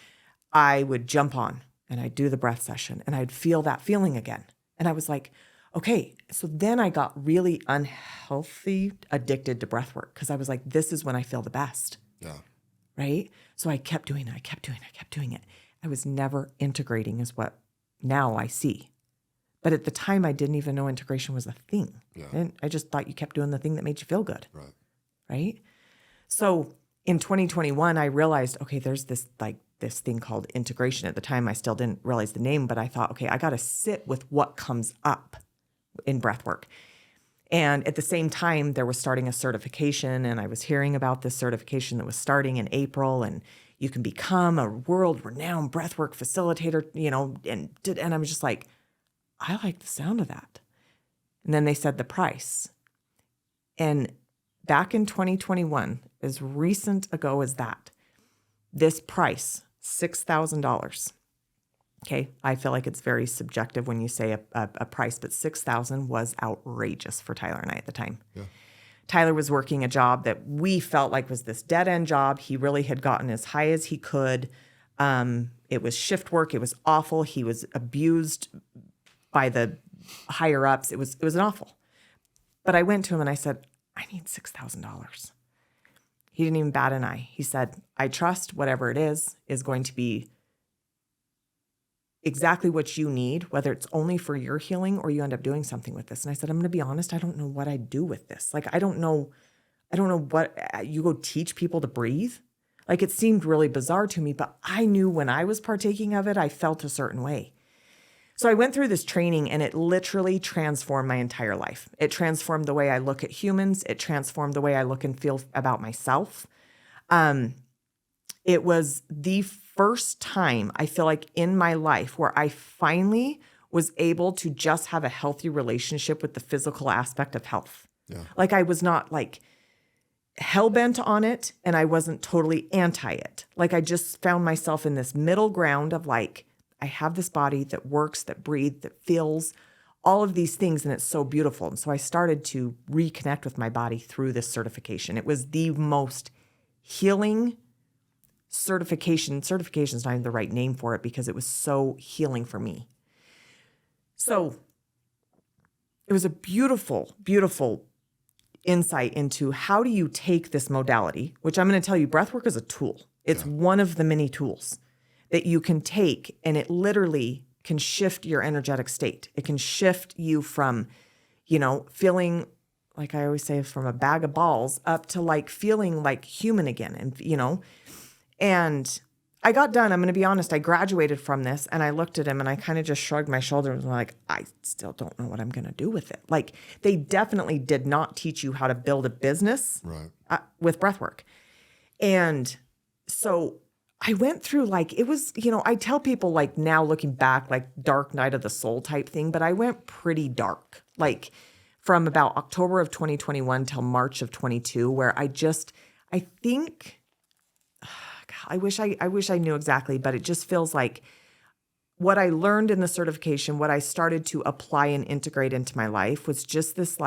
I would jump on and I'd do the breath session and I'd feel that feeling again. And I was like, okay. So then I got really unhealthy, addicted to breath work because I was like, this is when I feel the best. Yeah. Right? So I kept doing it. I was never integrating is what now I see. But at the time, I didn't even know integration was a thing. Yeah. I just thought you kept doing the thing that made you feel good. Right. Right. So in 2021, I realized, okay, there's this thing called integration. At the time, I still didn't realize the name, but I thought, okay, I got to sit with what comes up in breath work. And at the same time, there was starting a certification, and I was hearing about this certification that was starting in April, and you can become a world-renowned breathwork facilitator, and I was just like, I like the sound of that. And then they said the price. And back in 2021, as recent ago as that, this price, $6,000. Okay, I feel like it's very subjective when you say a price, but $6,000 was outrageous for Tyler and I at the time. Yeah. Tyler was working a job that we felt like was this dead-end job. He really had gotten as high as he could. It was shift work. It was awful. He was abused by the higher-ups. It was an awful. But I went to him and I said, I need $6,000. He didn't even bat an eye. He said, I trust whatever it is going to be exactly what you need, whether it's only for your healing or you end up doing something with this. And I said, I'm going to be honest, I don't know what I'd do with this. Like, I don't know what, you go teach people to breathe? Like, it seemed really bizarre to me, but I knew when I was partaking of it, I felt a certain way. So I went through this training and it literally transformed my entire life. It transformed the way I look at humans. It transformed the way I look and feel about myself. It was the first time I feel like in my life where I finally was able to just have a healthy relationship with the physical aspect of health. Yeah. Like, I was not like hell-bent on it and I wasn't totally anti it. Like, I just found myself in this middle ground of like, I have this body that works, that breathes, that feels all of these things, and it's so beautiful. And so I started to reconnect with my body through this certification. It was the most healing certification. Certification is not even the right name for it because it was so healing for me. So it was a beautiful, beautiful insight into how do you take this modality, which I'm going to tell you, breathwork is a tool. It's one of the many tools that you can take, and it literally can shift your energetic state. It can shift you from, feeling, like I always say, from a bag of balls up to like feeling like human again. And I got done. I'm going to be honest. I graduated from this and I looked at him and I kind of just shrugged my shoulders and was like, I still don't know what I'm going to do with it. Like, they definitely did not teach you how to build a business with breathwork. And so I went through it was, I tell people like now looking back, like dark night of the soul type thing, but I went pretty dark, like from about October of 2021 till March of 22, where I think, I wish I knew exactly, but it just feels like what I learned in the certification, what I started to apply and integrate into my life was just this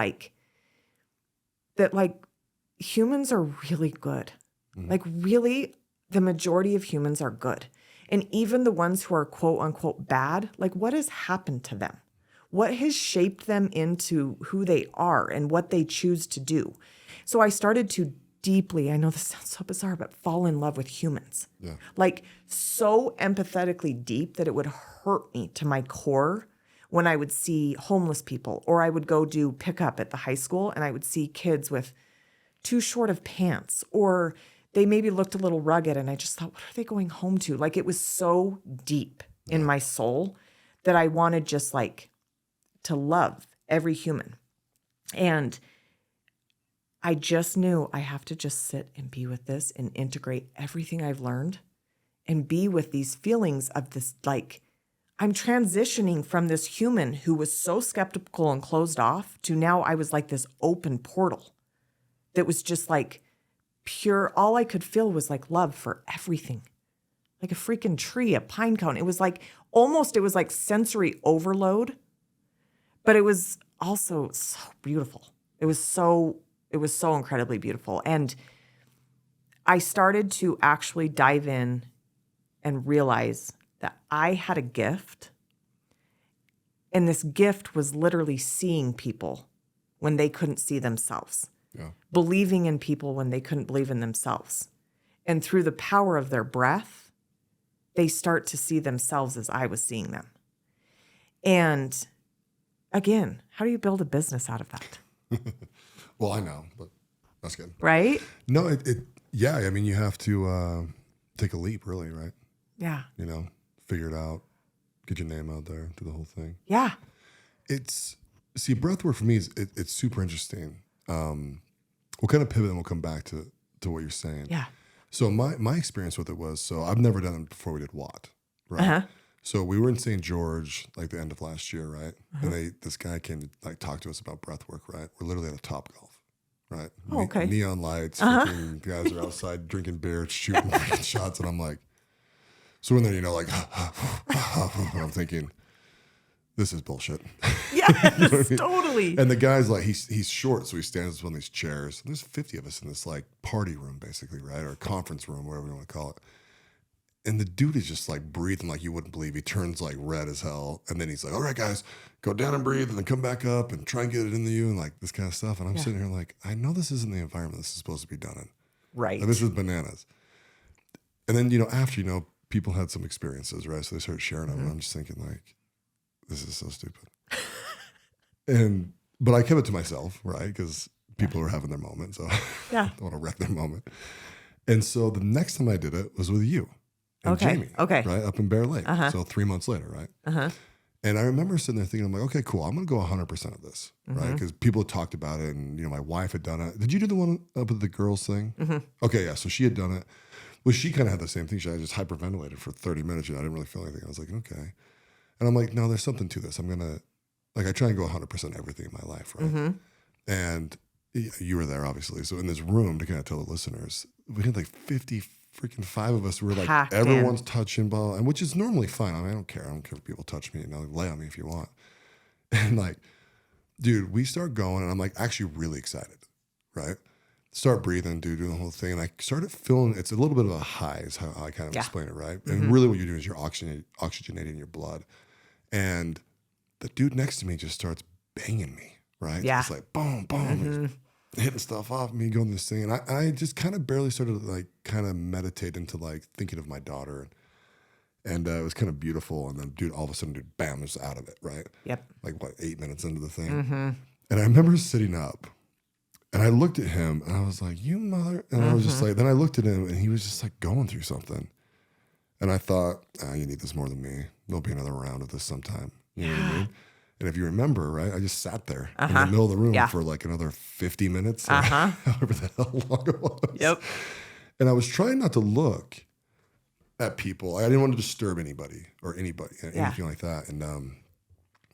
humans are really good. Mm-hmm. Like, really, the majority of humans are good. And even the ones who are quote unquote bad, like, what has happened to them? What has shaped them into who they are and what they choose to do? So I started to deeply, I know this sounds so bizarre, but fall in love with humans. Yeah. Like, so empathetically deep that it would hurt me to my core when I would see homeless people, or I would go do pickup at the high school and I would see kids with too short of pants, or they maybe looked a little rugged, and I just thought, what are they going home to? Like, it was so deep in my soul that I wanted just to love every human. And I just knew I have to just sit and be with this and integrate everything I've learned and be with these feelings of this, I'm transitioning from this human who was so skeptical and closed off to now I was like this open portal that was just pure. All I could feel was love for everything, like a freaking tree, a pine cone. It was it was like sensory overload, but it was also so beautiful. It was so incredibly beautiful. And I started to actually dive in and realize that I had a gift. And this gift was literally seeing people when they couldn't see themselves. Yeah. Believing in people when they couldn't believe in themselves. And through the power of their breath, they start to see themselves as I was seeing them. And again, how do you build a business out of that? Well, I know, but that's good. Right? No, yeah, I mean, you have to take a leap, really, right? Yeah. You know, figure it out, get your name out there, do the whole thing. Yeah. See, breathwork for me it's super interesting. We'll kind of pivot and we'll come back to what you're saying. Yeah. So my experience with it was, so I've never done it before we did Watt, right? So we were in St. George like the end of last year, right? And this guy came to like talk to us about breathwork, right? We're literally at a Topgolf, right? Oh, okay. Neon lights, freaking guys are outside drinking beer, shooting freaking shots, and I'm like, so when they're, you know, like, and I'm thinking, this is bullshit. Yes, totally. And the guy's like, he's short, so he stands up on these chairs. There's 50 of us in this like party room, basically, right? Or conference room, whatever you want to call it. And the dude is just like breathing like you wouldn't believe. He turns like red as hell. And then he's like, all right, guys, go down and breathe and then come back up and try and get it into you and like this kind of stuff. And I'm sitting here like, I know this isn't the environment this is supposed to be done in. Right. Like, this is bananas. And then, you know, after, you know, people had some experiences, right? So they started sharing them. And I'm just thinking like, this is so stupid. But I kept it to myself, right? Because people were having their moment. So I don't want to wreck their moment. And so the next time I did it was with you and Jamie. Okay. Right? Up in Bear Lake. So 3 months later, right? And I remember sitting there thinking, I'm like, okay, cool. I'm going to go 100% of this, right? Because people had talked about it and, you know, my wife had done it. Did you do the one up at the girls thing? Okay, yeah. So she had done it. Well, she kind of had the same thing. She just hyperventilated for 30 minutes. You know, I didn't really feel anything. I was like, okay. And I'm like, no, there's something to this. I'm going to, like, I try and go 100% everything in my life, right? And you were there, obviously. So in this room, to kind of tell the listeners, we had like 50 freaking 5 of us. We were like, Packed everyone's touching ball, and which is normally fine. I mean, I don't care. I don't care if people touch me. You know, lay on me if you want. And like, dude, we start going, and I'm like actually really excited, right? Start breathing, dude, doing the whole thing. And I started feeling, it's a little bit of a high is how I kind of explain it, right? And really what you're doing is you're oxygenating your blood. And the dude next to me just starts banging me, right? Yeah. It's like boom, boom, hitting stuff off me, going this thing. And I just kind of barely started to like kind of meditate into like thinking of my daughter. And it was kind of beautiful. And then dude, all of a sudden, dude, bam, just out of it, right? Yep. Like what, 8 minutes into the thing. And I remember sitting up and I looked at him and I was like, you mother. And I was just like, then I looked at him and he was just like going through something. And I thought, you need this more than me. There'll be another round of this sometime. You know what I mean? And if you remember, right, I just sat there in the middle of the room for like another 50 minutes, however the hell long it was. Yep. And I was trying not to look at people. I didn't want to disturb anybody or anything like that. And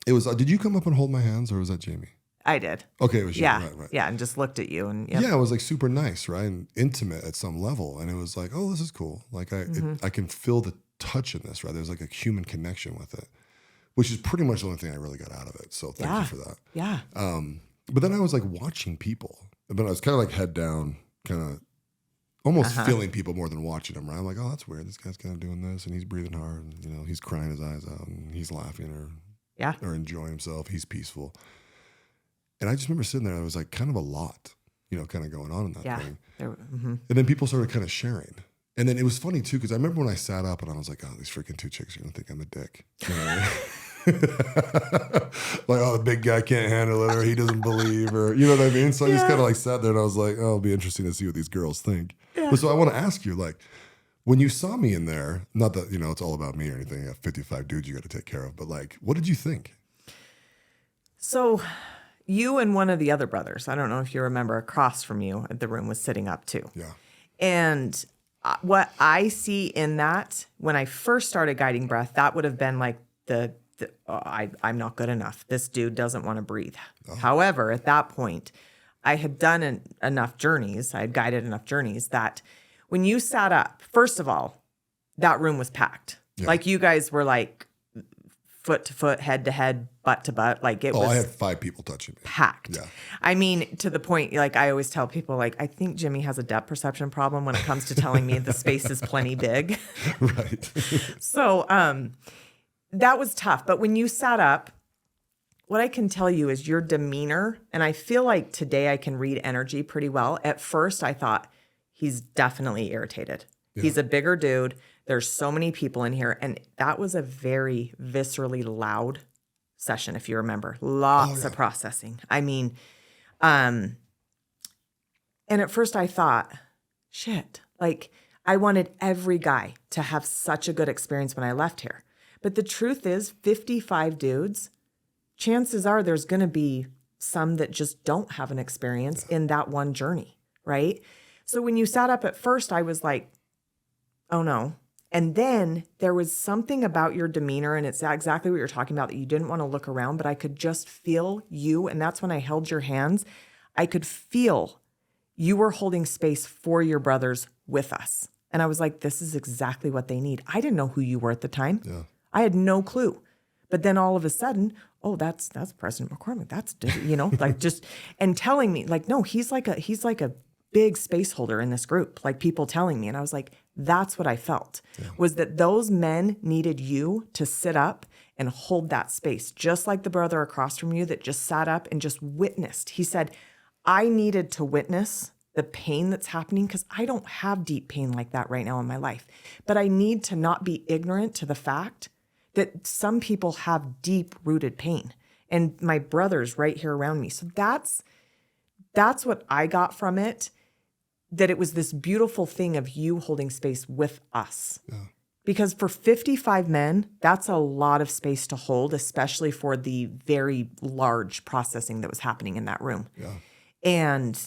it was, did you come up and hold my hands or was that Jamie? I did. Okay, it was you. Yeah. Right. Yeah. And just looked at you and Yeah, it was like super nice, right? And intimate at some level. And it was like, oh, this is cool. Like I can feel the touch in this, right? There's like a human connection with it, which is pretty much the only thing I really got out of it. So thank you for that. Yeah. But then I was like watching people, but I was kind of like head down, kind of almost feeling people more than watching them, right? I'm like, oh, that's weird. This guy's kind of doing this and he's breathing hard and, you know, he's crying his eyes out and he's laughing or enjoying himself. He's peaceful. And I just remember sitting there, it was like kind of a lot, you know, kind of going on in that thing. And then people started kind of sharing. And then it was funny too, because I remember when I sat up and I was like, oh, these freaking 2 chicks are going to think I'm a dick. You know what I mean? Like, oh, the big guy can't handle it or he doesn't believe or, you know what I mean? So I just kind of like sat there and I was like, oh, it'll be interesting to see what these girls think. Yeah. But so I want to ask you, like, when you saw me in there, not that, you know, it's all about me or anything. I have 55 dudes you got to take care of. But like, what did you think? So you and one of the other brothers, I don't know if you remember, across from you, the room was sitting up too. Yeah. And what I see in that, when I first started guiding breath, that would have been like I'm not good enough. This dude doesn't want to breathe. Oh. However, at that point, I had done enough journeys. I had guided enough journeys that when you sat up, first of all, that room was packed. Yeah. Like you guys were like foot to foot, head to head, butt to butt. Like it was. I had 5 people touching me. Packed. Yeah. I mean, to the point, like I always tell people, like, I think Jimmy has a depth perception problem when it comes to telling me the space is plenty big. Right. So that was tough. But when you sat up, what I can tell you is your demeanor, and I feel like today I can read energy pretty well. At first, I thought he's definitely irritated. Yeah. He's a bigger dude. There's so many people in here. And that was a very viscerally loud session, if you remember. Lots of processing. I mean, and at first I thought, shit, like I wanted every guy to have such a good experience when I left here. But the truth is 55 dudes, chances are there's going to be some that just don't have an experience in that one journey, right? So when you sat up at first, I was like, oh no. And then there was something about your demeanor, and it's exactly what you're talking about, that you didn't want to look around, but I could just feel you. And that's when I held your hands. I could feel you were holding space for your brothers with us. And I was like, this is exactly what they need. I didn't know who you were at the time. Yeah. I had no clue. But then all of a sudden, oh, that's President McCormick. That's, like just, and telling me like, no, he's like a big space holder in this group, like people telling me. And I was like, that's what I felt, was that those men needed you to sit up and hold that space, just like the brother across from you that just sat up and just witnessed. He said, I needed to witness the pain that's happening because I don't have deep pain like that right now in my life. But I need to not be ignorant to the fact that some people have deep-rooted pain. And my brother's right here around me. So that's what I got from it, that it was this beautiful thing of you holding space with us. Yeah. Because for 55 men, that's a lot of space to hold, especially for the very large processing that was happening in that room. Yeah. And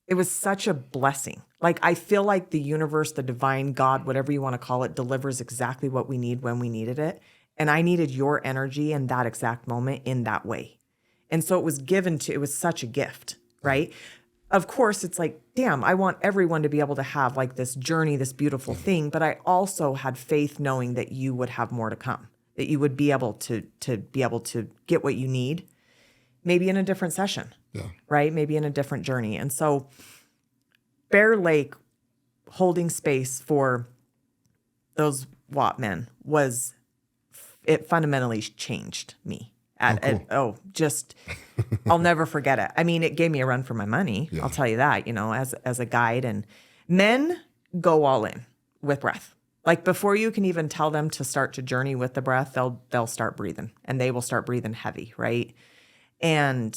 it was such a blessing. Like, I feel like the universe, the divine God, whatever you want to call it, delivers exactly what we need when we needed it. And I needed your energy in that exact moment in that way. And so it was such a gift, right? Of course, it's like, damn, I want everyone to be able to have like this journey, this beautiful thing. But I also had faith knowing that you would have more to come, that you would be able to get what you need, maybe in a different session, right? Maybe in a different journey. And so Bear Lake holding space for those WAP men it fundamentally changed me. I'll never forget it. I mean, it gave me a run for my money. Yeah. I'll tell you that, as a guide. And men go all in with breath. Like before you can even tell them to start to journey with the breath, they'll start breathing, and they will start breathing heavy, right? And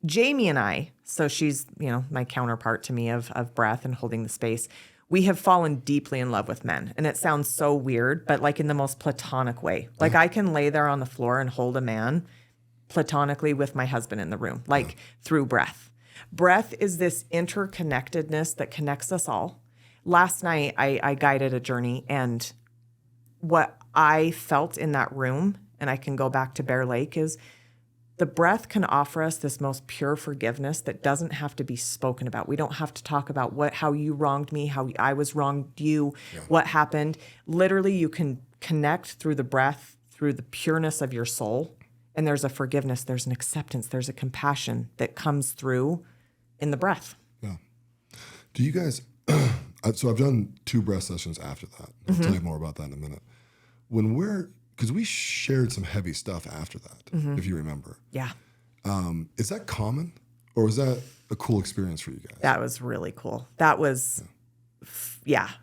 Jamie and I, so she's, my counterpart to me of breath and holding the space, we have fallen deeply in love with men. And it sounds so weird, but like in the most platonic way. Like I can lay there on the floor and hold a man platonically with my husband in the room, like through breath. Breath is this interconnectedness that connects us all. Last night, I guided a journey, and what I felt in that room, and I can go back to Bear Lake, is the breath can offer us this most pure forgiveness that doesn't have to be spoken about. We don't have to talk about how you wronged me, how I was wronged you, what happened. Literally, you can connect through the breath, through the pureness of your soul, and there's a forgiveness, there's an acceptance, there's a compassion that comes through in the breath. Yeah. Do you guys, so I've done 2 breath sessions after that. I'll tell you more about that in a minute. Because we shared some heavy stuff after that, if you remember. Yeah. Is that common, or was that a cool experience for you guys? That was really cool. That was,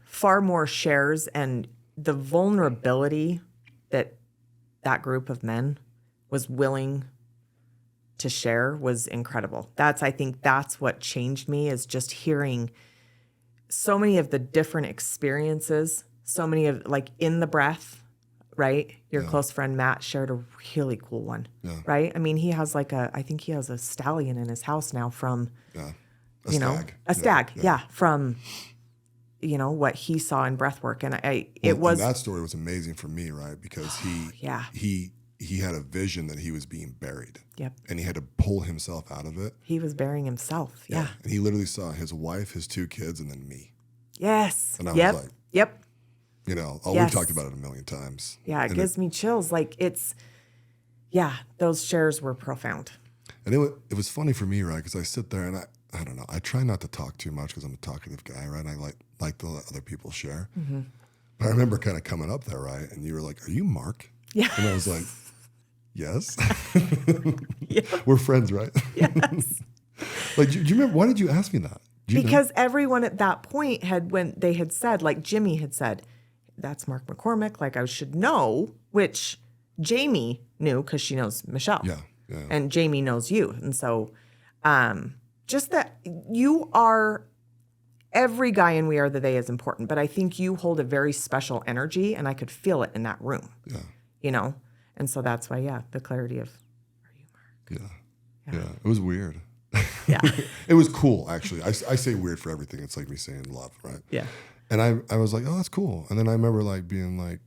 far more shares, and the vulnerability that group of men was willing to share was incredible. I think that's what changed me, is just hearing so many of the different experiences, so many of like in the breath. Right? Your close friend Matt shared a really cool one, right? I mean, he has I think he has a stallion in his house now from, a stag. From, what he saw in breathwork. And and that story was amazing for me, right? Because he had a vision that he was being buried. Yep. And he had to pull himself out of it. He was burying himself. Yeah. And he literally saw his wife, his 2 kids, and then me. Yes. And I was like, yep. We've talked about it a million times. Yeah, it gives me chills. Like those shares were profound. And it was funny for me, right? Because I sit there and I don't know, I try not to talk too much because I'm a talkative guy, right? And I like to let other people share. Mm-hmm. But I remember kind of coming up there, right? And you were like, "Are you Mark?" Yeah. And I was like, "Yes." We're friends, right? Yes. Like, do you remember, why did you ask me that? Because everyone at that point when they had said, like Jimmy had said, that's Mark McCormick, like I should know, which Jamie knew because she knows Michelle. Yeah. And Jamie knows you. And so just that you are, every guy in We Are the They is important, but I think you hold a very special energy, and I could feel it in that room. Yeah. You know? And so that's why, the clarity of, are you Mark? Yeah. It was weird. Yeah. It was cool, actually. I say weird for everything. It's like me saying love, right? Yeah. And I was like, oh, that's cool. And then I remember like being like,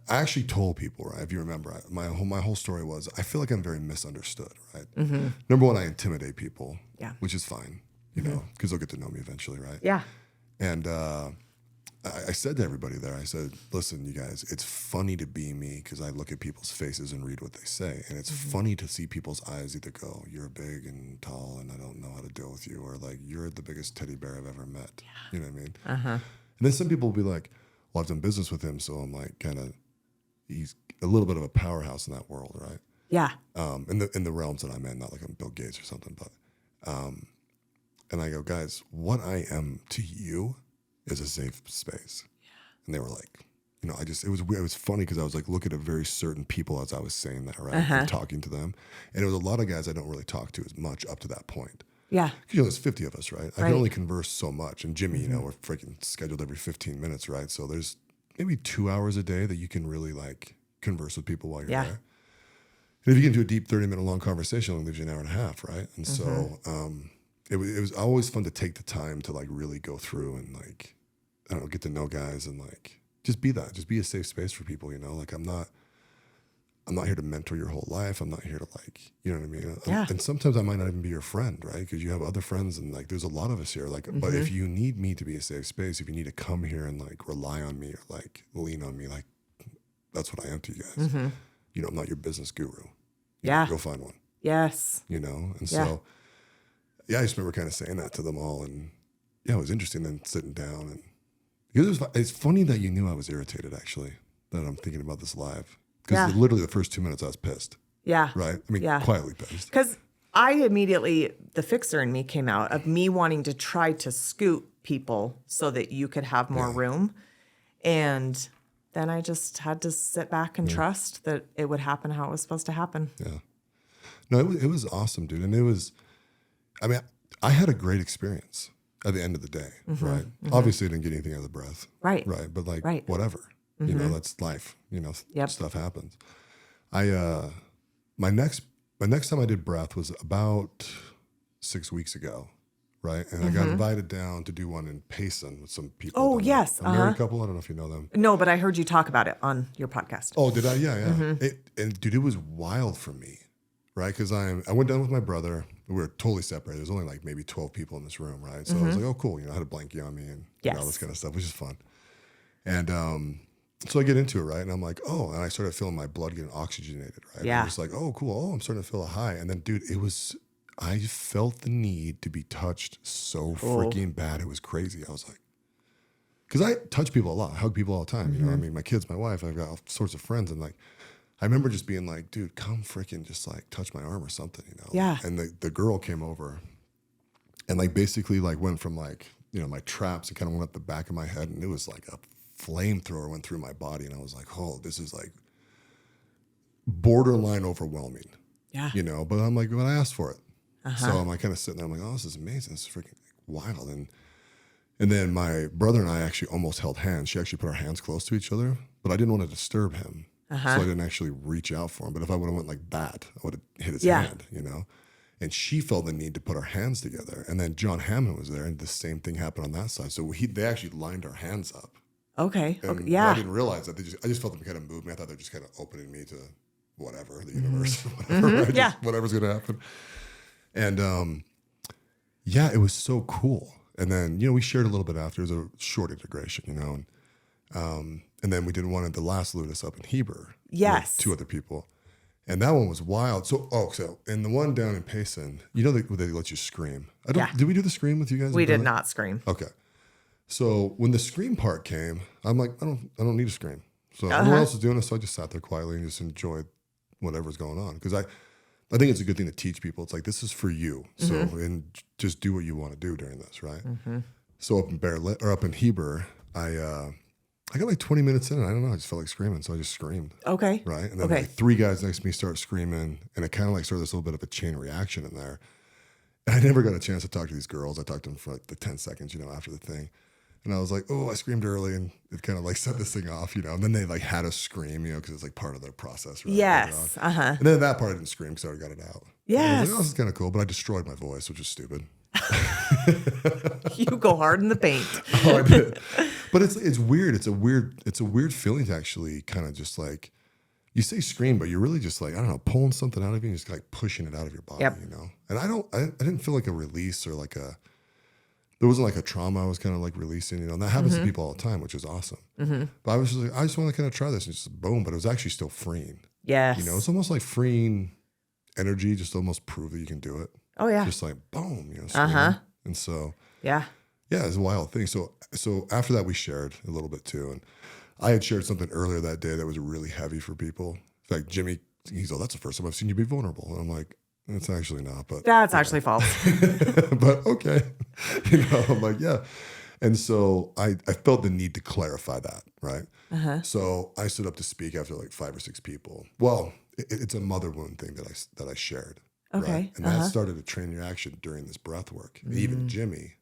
I actually told people, right? If you remember, my whole story was, I feel like I'm very misunderstood, right? Mm-hmm. Number one, I intimidate people, Yeah. which is fine, you know, because they'll get to know me eventually, right? Yeah. And I said to everybody there, I said, listen, you guys, it's funny to be me because I look at people's faces and read what they say. And it's funny to see people's eyes either go, you're big and tall and I don't know how to deal with you, or like, you're the biggest teddy bear I've ever met. Yeah. You know what I mean? Uh-huh. And then some people will be like, well, I've done business with him, so I'm like he's a little bit of a powerhouse in that world, right? Yeah. In the realms that I'm in, not like I'm Bill Gates or something, but and I go, guys, what I am to you is a safe space. Yeah. And they were like, you know, it was funny because I was like looking at very certain people as I was saying that, right? And talking to them. And it was a lot of guys I don't really talk to as much up to that point. Yeah. Because, you know, there's 50 of us, right? I can only converse so much. And Jimmy, you know, we're freaking scheduled every 15 minutes, right? So there's maybe 2 hours a day that you can really like converse with people while you're there. And if you can do a deep 30-minute long conversation, it only leaves you an hour and a half, right? And so it was always fun to take the time to like really go through and like, I don't know, get to know guys and like just be a safe space for people, you know? Like I'm not here to mentor your whole life. I'm not here to like, you know what I mean? Yeah. And sometimes I might not even be your friend, right? Because you have other friends and like there's a lot of us here. Like, but if you need me to be a safe space, if you need to come here and like rely on me or like lean on me, like that's what I am to you guys. You know, I'm not your business guru. Go find one. Yes. You know? And so, I just remember kind of saying that to them all. And it was interesting then sitting down. And because it's funny that you knew I was irritated, actually, that I'm thinking about this live. Because literally the first 2 minutes I was pissed. Yeah. Right? I mean, quietly pissed. Because I immediately, the fixer in me came out of me wanting to try to scoot people so that you could have more room. And then I just had to sit back and trust that it would happen how it was supposed to happen. Yeah. No, it was awesome, dude. And it was, I mean, I had a great experience at the end of the day, right? Obviously I didn't get anything out of the breath. Right. But like, whatever. You know, that's life. You know, stuff happens. My next time I did breath was about 6 weeks ago, right? And I got invited down to do one in Payson with some people. Oh, yes. A married couple. I don't know if you know them. No, but I heard you talk about it on your podcast. Oh, did I? Yeah. And dude, it was wild for me, right? Because I went down with my brother. We were totally separated. There's only like maybe 12 people in this room, right? So I was like, oh, cool. You know, I had a blankie on me and all this kind of stuff, which is fun. And so I get into it, right? And I'm like, oh, and I started feeling my blood getting oxygenated, right? Yeah. I'm just like, oh, cool. Oh, I'm starting to feel a high. And then, dude, I felt the need to be touched so freaking bad. It was crazy. I was like, because I touch people a lot, hug people all the time. You know, I mean, my kids, my wife, I've got all sorts of friends. And like, I remember just being like, dude, come freaking just like touch my arm or something, you know? Yeah. And the girl came over and like basically like went from like, you know, my traps and kind of went up the back of my head. And it was like a flamethrower went through my body. And I was like, oh, this is like borderline overwhelming. Yeah. You know, but I'm like, but I asked for it. So I'm like kind of sitting there. I'm like, oh, this is amazing. This is freaking wild. And then my brother and I actually almost held hands. She actually put our hands close to each other, but I didn't want to disturb him. So I didn't actually reach out for him. But if I would have went like that, I would have hit his hand, you know? And she felt the need to put our hands together. And then John Hammond was there, and the same thing happened on that side. So they actually lined our hands up. Okay. And I didn't realize that. I just felt them kind of move me. I thought they were just kind of opening me to whatever, the universe, whatever, right? Just whatever's going to happen. And it was so cool. And then, you know, we shared a little bit after. It was a short integration, you know. And then we did one at the last Ludus up in Heber. Yes. With 2 other people. And that one was wild. So and the one down in Payson, you know, they let you scream. Did we do the scream with you guys? We did not scream. Okay. So when the scream part came, I'm like, I don't need a scream. So everyone else was doing it, so I just sat there quietly and just enjoyed whatever's going on. Because I think it's a good thing to teach people. It's like, this is for you. So, and just do what you want to do during this, right? So up in Heber, I got like 20 minutes in and I don't know, I just felt like screaming. So I just screamed. Okay. Right. And then Okay. like 3 guys next to me start screaming. And it kind of like started this little bit of a chain reaction in there. And I never got a chance to talk to these girls. I talked to them for like the 10 seconds, after the thing. And I was like, oh, I screamed early, and it kind of like set this thing off, And then they like had us scream, because it's like part of their process, right? Yes. And then that part I didn't scream because I already got it out. Yes. And I was like, oh, this is kind of cool, but I destroyed my voice, which is stupid. You go hard in the paint. Oh, I did. But it's weird. It's a weird feeling to actually kind of just like, you say scream, but you're really just like, I don't know, pulling something out of you and just like pushing it out of your body, Yep. And I didn't feel like a release or like there wasn't like a trauma I was kind of like releasing, and that happens to people all the time, which is awesome. But I was just like, I just want to kind of try this, and just boom, but it was actually still freeing. Yes. It's almost like freeing energy, just almost prove that you can do it. Oh, yeah. Just like boom, screaming. And so, Yeah. it's a wild thing. So after that, we shared a little bit too, and I had shared something earlier that day that was really heavy for people. In fact, Jimmy, he's like, that's the first time I've seen you be vulnerable, and I'm like, it's actually not, but That's actually false. but okay. I'm like, yeah. And so I felt the need to clarify that, right? So I stood up to speak after like 5 or 6 people. Well, it's a mother wound thing that I shared. Okay. Right? And that started a chain reaction during this breath work. And even Jimmy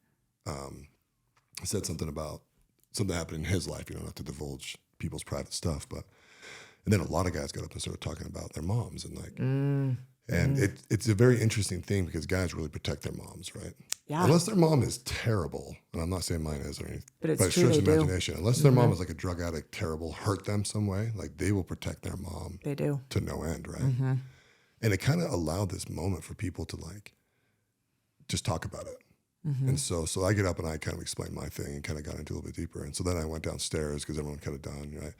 said something about something happened in his life, not to divulge people's private stuff, and then a lot of guys got up and started talking about their moms and like, and it's a very interesting thing because guys really protect their moms, right? Yeah. Unless their mom is terrible, and I'm not saying mine is or anything, But it's but true, stretch they do. imagination. Unless their mom is like a drug addict, terrible, hurt them some way, like they will protect their mom They do. to no end, right? And it kind of allowed this moment for people to like just talk about it. And so I get up and I kind of explain my thing and kind of got into a little bit deeper. And so then I went downstairs because everyone kind of done, right?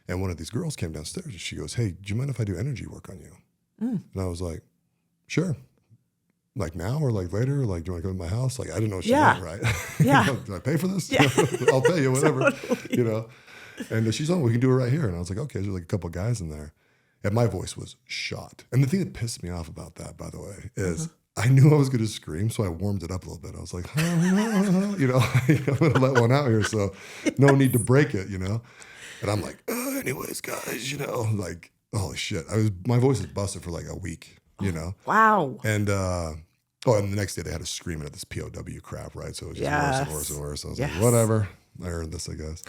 And one of these girls came downstairs and she goes, hey, do you mind if I do energy work on you? And I was like, sure. Like now or like later? Like, do you want to come to my house? Like, I didn't know what she meant, right? Yeah. Do I pay for this? Yeah. I'll pay you, whatever. Totally. And she's on, we can do it right here. And I was like, okay, there's like a couple of guys in there. And my voice was shot. And the thing that pissed me off about that, by the way, is I knew I was going to scream, so I warmed it up a little bit. I was like, I'm going to let one out here, so no need to break it, And I'm like, anyways, guys, like, holy shit. My voice is busted for like a week, Wow. And and the next day they had us screaming at this POW crap, right? So it was just worse and worse and worse. I was like, whatever. I earned this, I guess.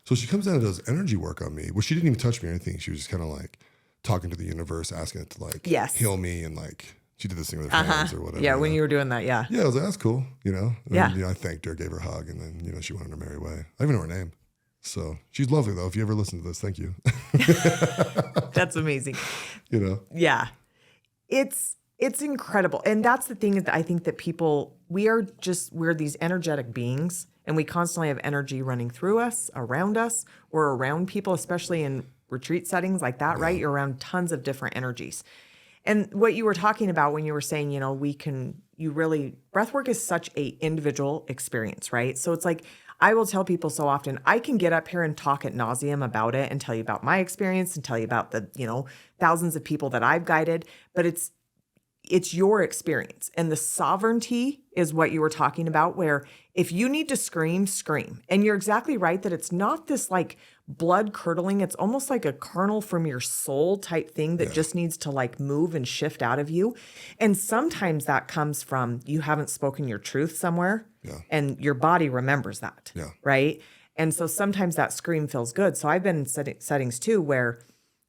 So she comes in and does energy work on me. Well, she didn't even touch me or anything. She was just kind of like talking to the universe, asking it to like heal me, and like she did this thing with her hands or whatever. Yeah, when you were doing that, yeah. Yeah, I was like, that's cool, And, Yeah. I thanked her, gave her a hug, and then, she went on her merry way. I even know her name. So she's lovely, though. If you ever listen to this, thank you. That's amazing. Yeah. It's incredible. And that's the thing that I think that people, we're these energetic beings, and we constantly have energy running through us, around us, or around people, especially in retreat settings like that, right? You're around tons of different energies. And what you were talking about when you were saying, breathwork is such a individual experience, right? So it's like, I will tell people so often, I can get up here and talk ad nauseum about it and tell you about my experience and tell you about the, thousands of people that I've guided, but it's your experience. And the sovereignty is what you were talking about, where if you need to scream, scream. And you're exactly right that it's not this like blood curdling. It's almost like a kernel from your soul type thing that just needs to like move and shift out of you. And sometimes that comes from you haven't spoken your truth somewhere and your body remembers that, right? And so sometimes that scream feels good. So I've been in settings too where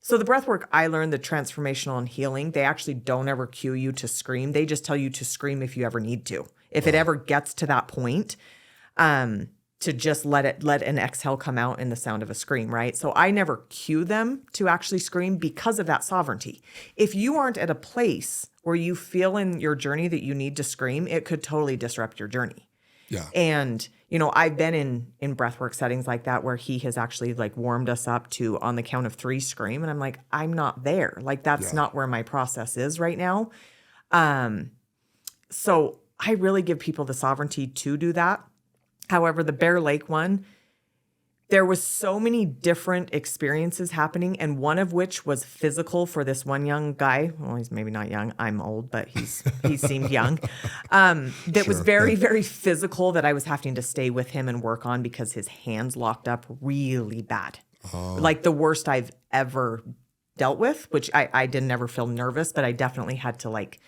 so the breath work, I learned the transformational and healing, they actually don't ever cue you to scream. They just tell you to scream if you ever need to. If it ever gets to that point, to just let an exhale come out in the sound of a scream, right? So I never cue them to actually scream because of that sovereignty. If you aren't at a place where you feel in your journey that you need to scream, it could totally disrupt your journey. Yeah. And, I've been in breathwork settings like that where he has actually like warmed us up to on the count of 3 scream. And I'm like, I'm not there. Like, that's not where my process is right now. So I really give people the sovereignty to do that. However, the Bear Lake one, there was so many different experiences happening, and one of which was physical for this one young guy. Well, he's maybe not young. I'm old, but he seemed young. That was very, very physical that I was having to stay with him and work on because his hands locked up really bad. Like the worst I've ever dealt with, which I didn't ever feel nervous, but I definitely had to like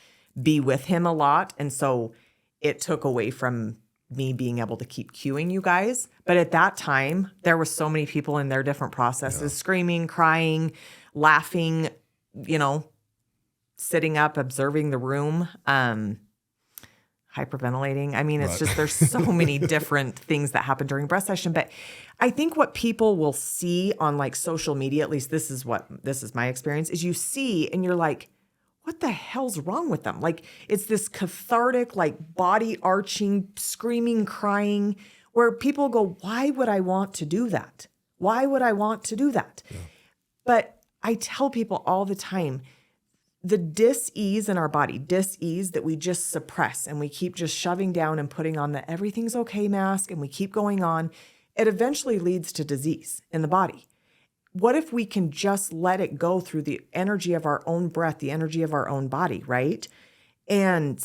be with him a lot. And so it took away from me being able to keep cueing you guys. But at that time, there were so many people in their different processes, screaming, crying, laughing, sitting up, observing the room, hyperventilating. I mean, it's just, there's so many different things that happen during breast session. But I think what people will see on like social media, at least this is my experience, is you see and you're like, what the hell's wrong with them? Like, it's this cathartic, like body arching, screaming, crying, where people go, why would I want to do that? Why would I want to do that? Yeah. But I tell people all the time, the dis-ease in our body, dis-ease that we just suppress and we keep just shoving down and putting on the everything's okay mask and we keep going on, it eventually leads to disease in the body. What if we can just let it go through the energy of our own breath, the energy of our own body, right? And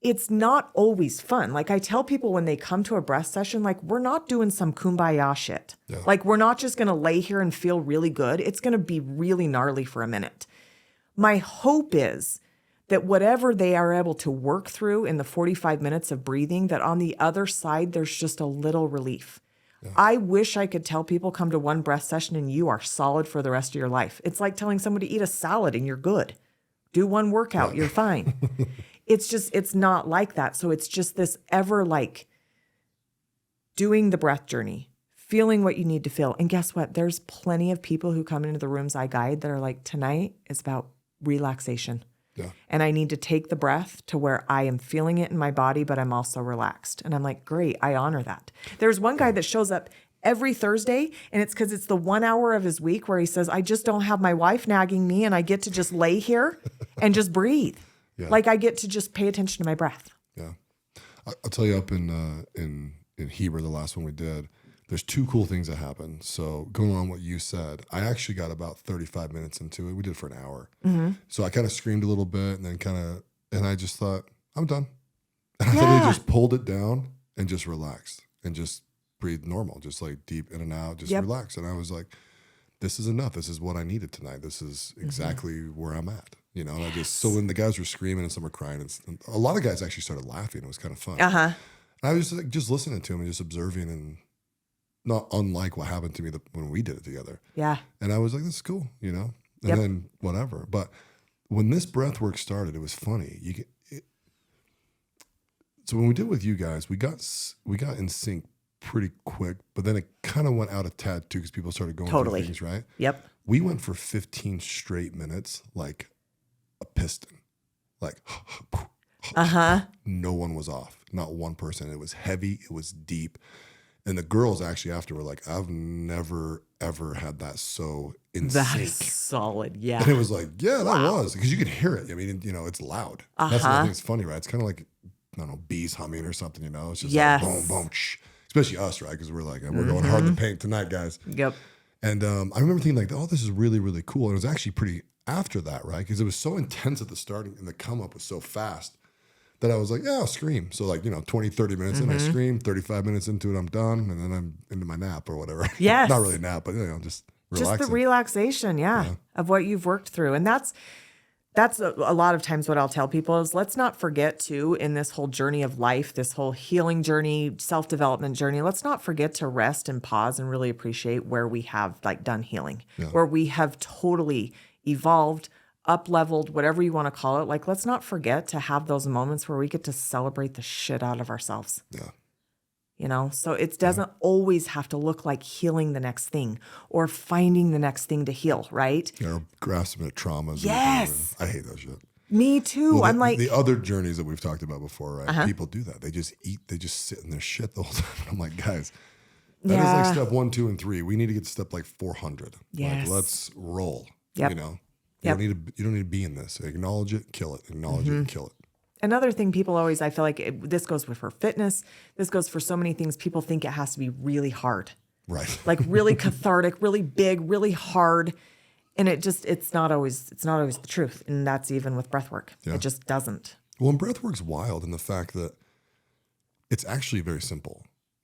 it's not always fun. Like I tell people when they come to a breath session, like we're not doing some kumbaya shit. Yeah. Like we're not just going to lay here and feel really good. It's going to be really gnarly for a minute. My hope is that whatever they are able to work through in the 45 minutes of breathing, that on the other side, there's just a little relief. Yeah. I wish I could tell people come to one breath session and you are solid for the rest of your life. It's like telling somebody eat a salad and you're good. Do one workout, you're fine. It's not like that. So it's just this ever like doing the breath journey, feeling what you need to feel. And guess what? There's plenty of people who come into the rooms I guide that are like, tonight is about relaxation. Yeah. And I need to take the breath to where I am feeling it in my body, but I'm also relaxed. And I'm like, great, I honor that. There's one guy that shows up every Thursday, and it's because it's the 1 hour of his week where he says, I just don't have my wife nagging me, and I get to just lay here and just breathe. Yeah. Like I get to just pay attention to my breath. Yeah. I'll tell you up in Heber, the last one we did, there's two cool things that happened. So going on what you said, I actually got about 35 minutes into it. We did it for an hour. Mm-hmm. So I kind of screamed a little bit and then and I just thought, I'm done. And I thought they just pulled it down and just relaxed and just breathed normal, just like deep in and out, just relax. And I was like, this is enough. This is what I needed tonight. This is exactly where I'm at. And I so when the guys were screaming and some were crying, and a lot of guys actually started laughing. It was kind of fun. Uh-huh. And I was just listening to them and just observing, and not unlike what happened to me when we did it together. Yeah. And I was like, this is cool, And then whatever. But when this breath work started, it was funny. So when we did it with you guys, we got in sync pretty quick, but then it kind of went out of tad too because people started going through things, right? Yep. We went for 15 straight minutes like a piston. Like, no one was off. Not one person. It was heavy. It was deep. And the girls actually after were like, I've never, ever had that so in sync. That's solid, yeah. And it was like, yeah, that was. Because you could hear it. I mean, it's loud. That's the thing that's funny, right? It's kind of like, I don't know, bees humming or something, It's just like boom, boom, shh. Especially us, right? Because we're like, we're going hard to paint tonight, guys. Yep. And I remember thinking like, oh, this is really, really cool. And it was actually pretty after that, right? Because it was so intense at the starting and the come up was so fast that I was like, yeah, I'll scream. So like, 20, 30 minutes in, I scream. 35 minutes into it, I'm done. And then I'm into my nap or whatever. Yes. Not really a nap, but, just relaxing. Just the relaxation, of what you've worked through. And that's a lot of times what I'll tell people is let's not forget too, in this whole journey of life, this whole healing journey, self-development journey, let's not forget to rest and pause and really appreciate where we have like done healing, where we have totally evolved, up-leveled, whatever you want to call it. Like, let's not forget to have those moments where we get to celebrate the shit out of ourselves. Yeah. So it doesn't always have to look like healing the next thing or finding the next thing to heal, right? Or grasping at traumas. Yes. I hate that shit. Me too. Well, I'm like the other journeys that we've talked about before, right? People do that. They just eat, they just sit in their shit the whole time. And I'm like, guys, that is like step 1, 2, and 3. We need to get to step like 400. Yes. Like, let's roll. Yep. You don't need to be in this. Acknowledge it, kill it. Acknowledge it, and kill it. Another thing people always, I feel like this goes for fitness. This goes for so many things. People think it has to be really hard. Right. Like really cathartic, really big, really hard. And it's not always the truth. And that's even with breath work. Yeah. It just doesn't. Well, and breath work's wild in the fact that it's actually very simple.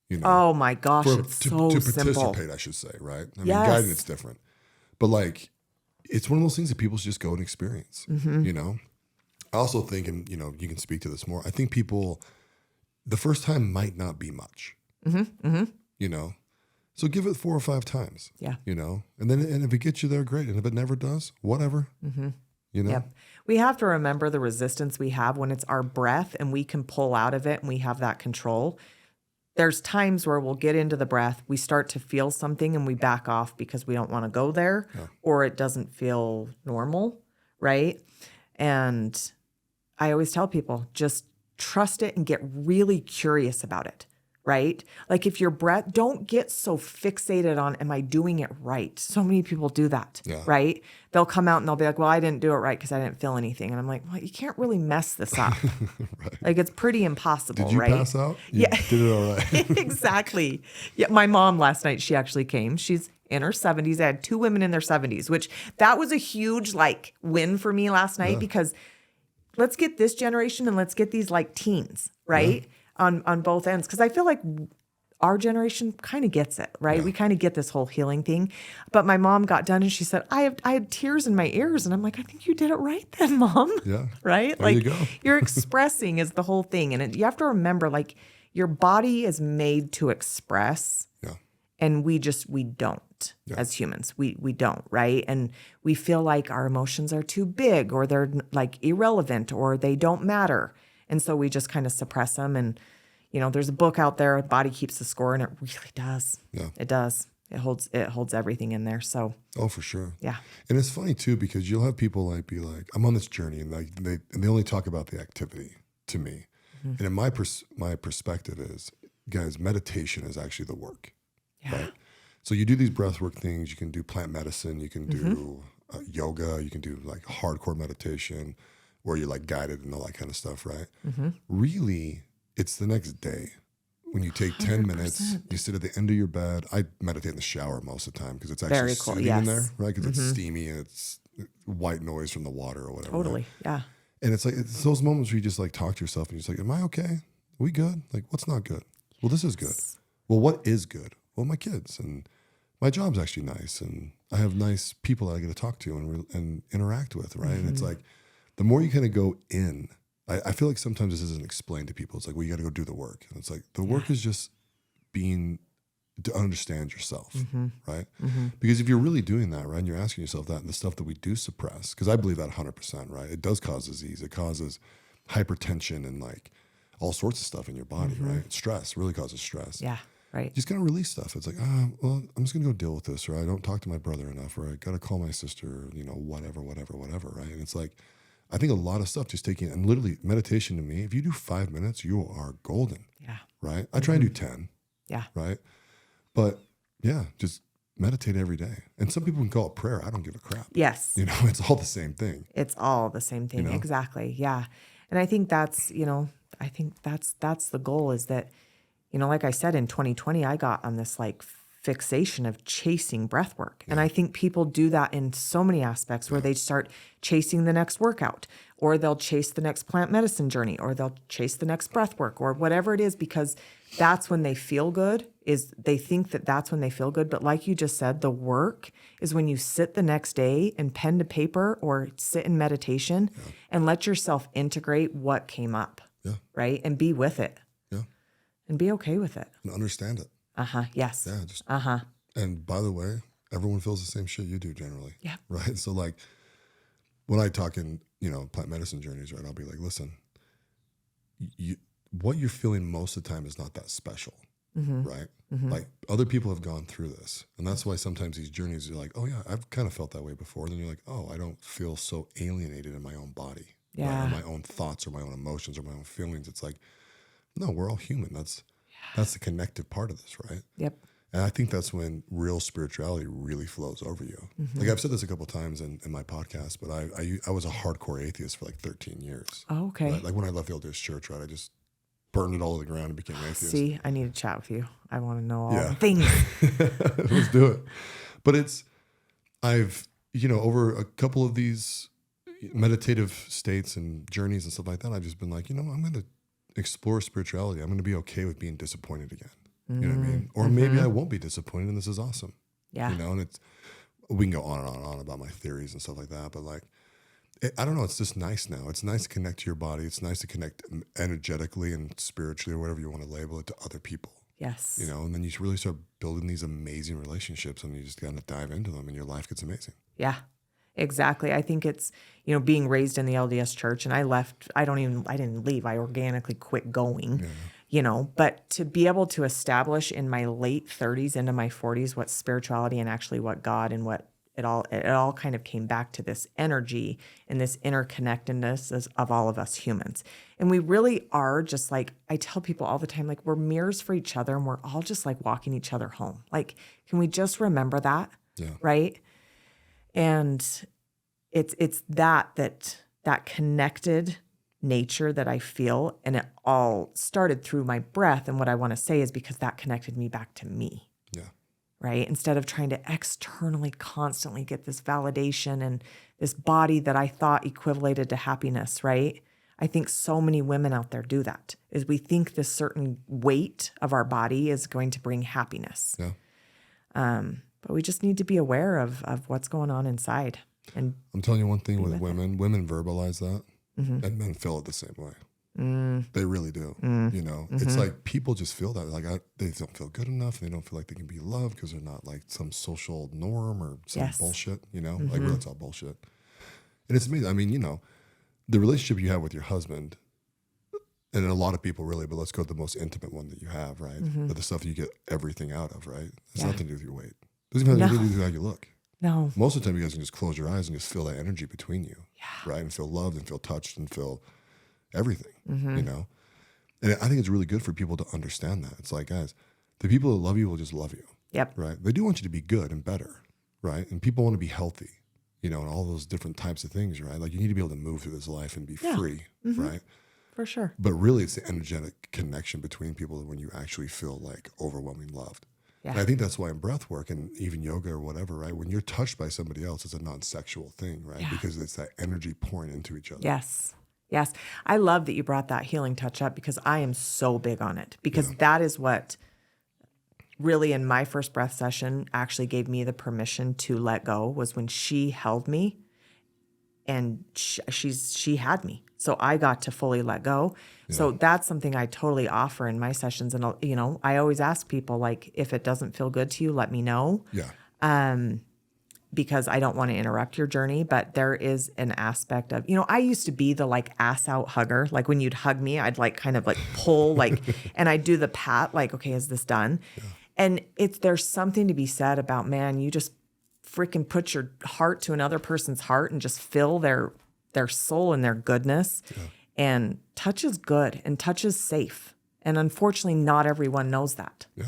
You know, Oh my gosh, it's to so simple. participate, I should say, right? I mean, Yes. guiding it's different, but like, it's one of those things that people should just go and experience. You know, I also think, and you know, you can speak to this more. I think people, the first time might not be much. You know, so give it 4 or 5 times. Yeah. You know, and if it gets you there, great. And if it never does, whatever. You know. Yep. We have to remember the resistance we have when it's our breath and we can pull out of it and we have that control. There's times where we'll get into the breath, we start to feel something and we back off because we don't want to go there or it doesn't feel normal, right? And I always tell people, just trust it and get really curious about it, right? Like if your breath, don't get so fixated on, am I doing it right? So many people do that, right? They'll come out and they'll be like, well, I didn't do it right because I didn't feel anything. And I'm like, well, you can't really mess this up. Right. Like it's pretty impossible, Did you right? pass out? You Yeah. did it all right. Exactly. Yeah. My mom last night, she actually came. She's in her 70s. I had 2 women in their 70s, which that was a huge like win for me last night because let's get this generation and let's get these like teens, right? On both ends. Cause I feel like our generation kind of gets it, right? We kind of get this whole healing thing. But my mom got done and she said, I had tears in my ears. And I'm like, I think you did it right then, Mom. Yeah. Right? There like you go. you're expressing is the whole thing. And you have to remember, like, your body is made to express. Yeah. And we don't as humans. We don't, right? And we feel like our emotions are too big or they're like irrelevant or they don't matter. And so we just kind of suppress them. And, you know, there's a book out there, Body Keeps the Score, and it really does. Yeah. It does. It holds everything in there. So Oh, for sure. yeah. And it's funny too, because you'll have people like be like, I'm on this journey and like they only talk about the activity to me. And in my perspective is, guys, meditation is actually the work. Yeah. Right? So you do these breathwork things, you can do plant medicine, you can do yoga, you can do like hardcore meditation where you're like guided and all that kind of stuff, right? Really, it's the next day when you take 10 minutes, you sit at the end of your bed. I meditate in the shower most of the time because it's actually Very cool, soothing in there, yes. right? Because it's steamy and it's white noise from the water or whatever. Totally. Right? Yeah. And it's like, it's those moments where you just like talk to yourself and you're just like, am I okay? Are we good? Like, what's not good? Well, this is good. Well, what is good? Well, my kids and my job's actually nice. And I have nice people that I get to talk to and interact with, right? And it's like, the more you kind of go in, I feel like sometimes this isn't explained to people. It's like, well, you got to go do the work. And it's like, the work is just being to understand yourself, right? Because if you're really doing that, right, and you're asking yourself that and the stuff that we do suppress, because I believe that 100%, right? It does cause disease. It causes hypertension and like all sorts of stuff in your body, right? Stress really causes stress. Yeah. Right. You just got to release stuff. It's like, well, I'm just going to go deal with this, or I don't talk to my brother enough, or I got to call my sister, or, you know, whatever, right? And it's like, I think a lot of stuff just taking, and literally meditation to me, if you do 5 minutes, you are golden. Yeah. Right? I try and do 10. Yeah. Right? But yeah, just meditate every day. And some people can call it prayer. I don't give a crap. Yes. You know, it's all the same thing. It's all the same thing. You know? Exactly. Yeah. And I think that's the goal is that, you know, like I said, in 2020, I got on this like fixation of chasing breath work. And I think people do that in so many aspects where they start chasing the next workout, or they'll chase the next plant medicine journey, or they'll chase the next breath work, or whatever it is, because that's when they feel good. Is they think that that's when they feel good. But like you just said, the work is when you sit the next day and pen to paper or sit in meditation and let yourself integrate what came up, right? And be with it. Yeah. And be okay with it. And understand it. Yes. Yeah. Just, Uh-huh. and by the way, everyone feels the same shit you do generally. Yeah. Right. So like when I talk in, you know, plant medicine journeys, right, I'll be like, listen, what you're feeling most of the time is not that special. Right. Like other people have gone through this. And that's why sometimes these journeys are like, oh yeah, I've kind of felt that way before. And then you're like, oh, I don't feel so alienated in my own body. Yeah. Right? Or my own thoughts or my own emotions or my own feelings. It's like, no, we're all human. That's the connective part of this, right? Yep. And I think that's when real spirituality really flows over you. Like I've said this a couple of times in my podcast, but I was a hardcore atheist for like 13 years. Oh, okay. Right? Like when I left the LDS church, right, I just burned it all to the ground and became atheist. See, I need to chat with you. I want to know all Yeah. the things. Let's do it. But I've, over a couple of these meditative states and journeys and stuff like that, I've just been like, I'm going to explore spirituality. I'm going to be okay with being disappointed again. You know what I mean? Or maybe I won't be disappointed and this is awesome. Yeah. And we can go on and on and on about my theories and stuff like that. But like, I don't know. It's just nice now. It's nice to connect to your body. It's nice to connect energetically and spiritually or whatever you want to label it to other people. Yes. And then you really start building these amazing relationships and you just got to dive into them and your life gets amazing. Yeah, exactly. I think it's, being raised in the LDS church, and I didn't leave. I organically quit going, but to be able to establish in my late 30s into my 40s what spirituality and actually what God and what it all kind of came back to this energy and this interconnectedness of all of us humans. And we really are just like, I tell people all the time, like we're mirrors for each other and we're all just like walking each other home. Like, can we just remember that? Yeah. Right. And it's that connected nature that I feel. And it all started through my breath. And what I want to say is because that connected me back to me. Yeah. Right? Instead of trying to externally constantly get this validation and this body that I thought equivalated to happiness, right? I think so many women out there do that, is we think this certain weight of our body is going to bring happiness. Yeah. But we just need to be aware of what's going on inside. And I'm telling you one thing with women verbalize that and men feel it the same way. They really do. It's like people just feel that like they don't feel good enough. They don't feel like they can be loved because they're not like some social norm or some bullshit, like really it's all bullshit. And it's amazing. I mean, the relationship you have with your husband and a lot of people really, but let's go to the most intimate one that you have, right? But the stuff you get everything out of, right? It's nothing to do with your weight. It doesn't even have anything to do with how you look. no, Most of the time you guys can just close your eyes and just feel that energy between you, right? And feel loved and feel touched and feel everything, And I think it's really good for people to understand that. It's like, guys, the people that love you will just love you, yep, right? They do want you to be good and better, right? And people want to be healthy, and all those different types of things, right? Like you need to be able to move through this life and be free, right? for sure. But really it's the energetic connection between people when you actually feel like overwhelming loved. Yeah. And I think that's why in breath work and even yoga or whatever, right? When you're touched by somebody else, it's a non-sexual thing, right? Because it's that energy pouring into each other. Yes. Yes. I love that you brought that healing touch up because I am so big on it because that is what really in my first breath session actually gave me the permission to let go was when she held me and she had me. So I got to fully let go. Yeah. So that's something I totally offer in my sessions. And, I always ask people, like, if it doesn't feel good to you, let me know. Yeah. Because I don't want to interrupt your journey, but there is an aspect of, I used to be the like ass out hugger. Like when you'd hug me, I'd like kind of like pull like, and I'd do the pat, like, okay, is this done? Yeah. And there's something to be said about, man, you just freaking put your heart to another person's heart and just fill their soul and their goodness. Yeah. And touch is good and touch is safe. And unfortunately, not everyone knows that. Yeah.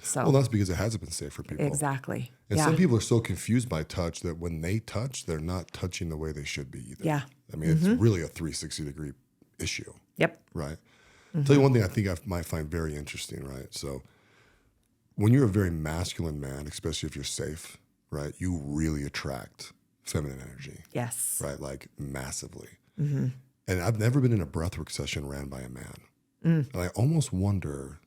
So, well, that's because it hasn't been safe for people. Exactly. And some people are so confused by touch that when they touch, they're not touching the way they should be either. Yeah. I mean, it's really a 360-degree issue. Yep. Right? I'll tell you one thing I think I might find very interesting, right? So when you're a very masculine man, especially if you're safe, right, you really attract feminine energy. Yes. Right? Like massively. And I've never been in a breathwork session ran by a man. And I almost wonder,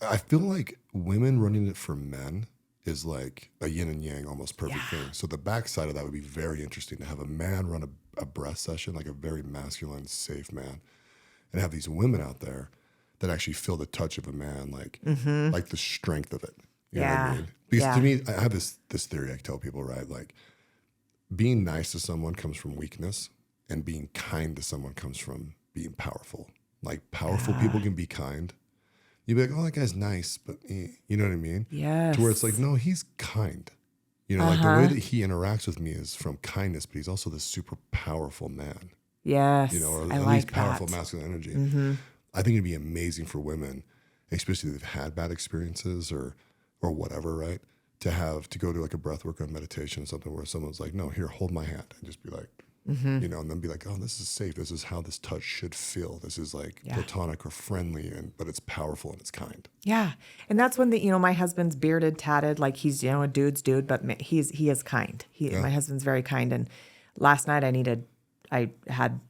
I feel like women running it for men is like a yin and yang, almost perfect thing. So the backside of that would be very interesting to have a man run a breath session, like a very masculine, safe man, and have these women out there that actually feel the touch of a man, like the strength of it. You know what I mean? Because to me, I have this theory I tell people, right? Like being nice to someone comes from weakness and being kind to someone comes from being powerful. Like powerful people can be kind. You'd be like, oh, that guy's nice, but you know what I mean? Yes. To where it's like, no, he's kind. Like the way that he interacts with me is from kindness, but he's also this super powerful man. Yes. Or I at like least powerful that. masculine energy. I think it'd be amazing for women, especially if they've had bad experiences or whatever, right? To go to like a breathwork or meditation or something where someone's like, no, here, hold my hand, and just be like, you know, and then be like, oh, this is safe. This is how this touch should feel. This is like platonic or friendly, but it's powerful and it's kind. Yeah. And that's when my husband's bearded, tatted, like he's, a dude's dude, but he is kind. My husband's very kind. And last night I had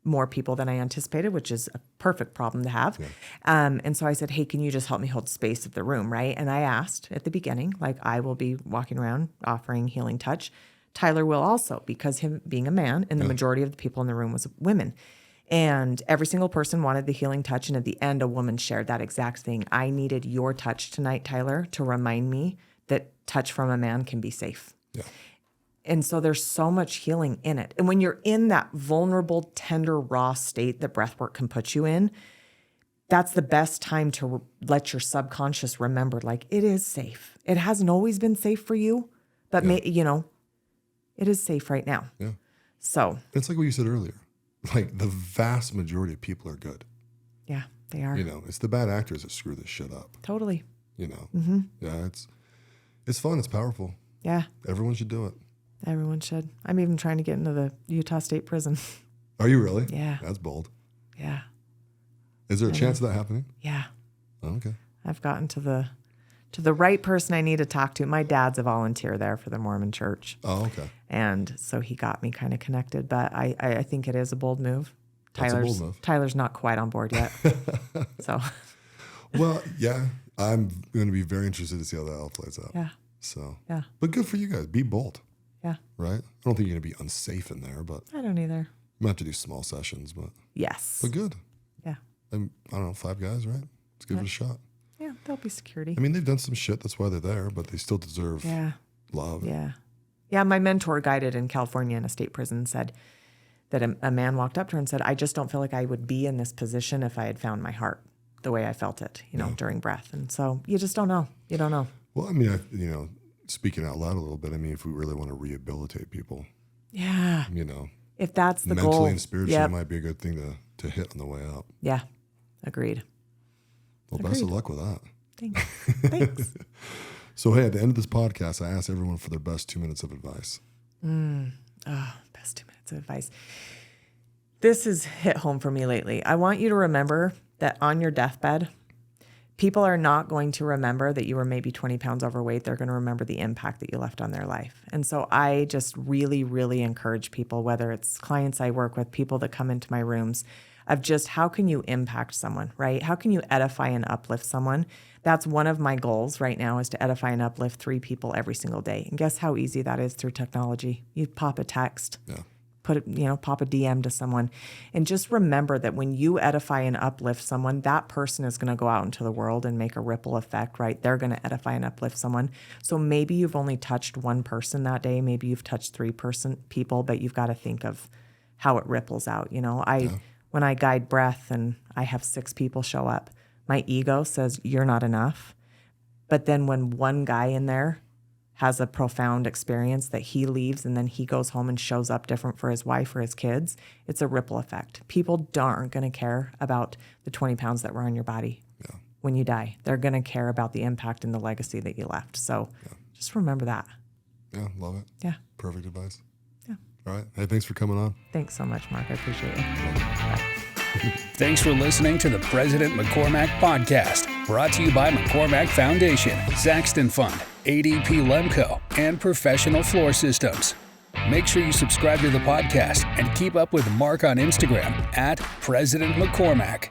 more people than I anticipated, which is a perfect problem to have. Yeah. And so I said, hey, can you just help me hold space at the room, right? And I asked at the beginning, like I will be walking around offering healing touch. Tyler will also, because him being a man and the majority of the people in the room was women. And every single person wanted the healing touch. And at the end, a woman shared that exact thing. I needed your touch tonight, Tyler, to remind me that touch from a man can be safe. Yeah. And so there's so much healing in it. And when you're in that vulnerable, tender, raw state that breathwork can put you in, that's the best time to let your subconscious remember, like, it is safe. It hasn't always been safe for you, but it is safe right now. Yeah. So it's like what you said earlier. Like the vast majority of people are good. Yeah, they are. It's the bad actors that screw this shit up. Totally. Mm-hmm. Yeah, it's fun. It's powerful. Yeah. Everyone should do it. Everyone should. I'm even trying to get into the Utah State Prison. Are you really? Yeah. That's bold. Yeah. Is there a chance of that happening? Yeah. Oh, okay. I've gotten to the right person I need to talk to. My dad's a volunteer there for the Mormon Church. Oh, okay. And so he got me kind of connected, but I think it is a bold move. That's a bold move. Tyler's not quite on board yet. So. Well, yeah, I'm going to be very interested to see how that all plays out. Yeah. So. Yeah. But good for you guys. Be bold. Yeah. Right? I don't think you're going to be unsafe in there, but. I don't either. You might have to do small sessions, but. Yes. But good. Yeah. And, I don't know, 5 guys, right? Let's give it a shot. Yeah, there'll be security. I mean, they've done some shit. That's why they're there, but they still deserve love. Yeah. Yeah, my mentor guided in California in a state prison said that a man walked up to her and said, I just don't feel like I would be in this position if I had found my heart the way I felt it, during breath. And so you just don't know. You don't know. Well, I mean, speaking out loud a little bit, I mean, if we really want to rehabilitate people. Yeah. If that's the mentally goal. And spiritually, it might be a good thing to hit on the way up. Yeah. Agreed. Well, best of luck with that. Thanks. So, hey, at the end of this podcast, I ask everyone for their best 2 minutes of advice. Best 2 minutes of advice. This has hit home for me lately. I want you to remember that on your deathbed, people are not going to remember that you were maybe 20 pounds overweight. They're going to remember the impact that you left on their life. And so I just really, really encourage people, whether it's clients I work with, people that come into my rooms, of just how can you impact someone, right? How can you edify and uplift someone? That's one of my goals right now, is to edify and uplift 3 people every single day. And guess how easy that is through technology? You pop a text, pop a DM to someone, and just remember that when you edify and uplift someone, that person is going to go out into the world and make a ripple effect, right? They're going to edify and uplift someone. So maybe you've only touched 1 person that day. Maybe you've touched 3 people, but you've got to think of how it ripples out. When I guide breath and I have 6 people show up, my ego says, you're not enough. But then when one guy in there has a profound experience that he leaves and then he goes home and shows up different for his wife or his kids, it's a ripple effect. People aren't going to care about the 20 pounds that were on your body when you die. They're going to care about the impact and the legacy that you left. So just remember that. Yeah, love it. Yeah. Perfect advice. Yeah. All right. Hey, thanks for coming on. Thanks so much, Mark. I appreciate it. Thanks for listening to the President McCormack Podcast, brought to you by McCormack Foundation, Saxton Fund, ADP Lemco, and Professional Floor Systems. Make sure you subscribe to the podcast and keep up with Mark on Instagram @President McCormack.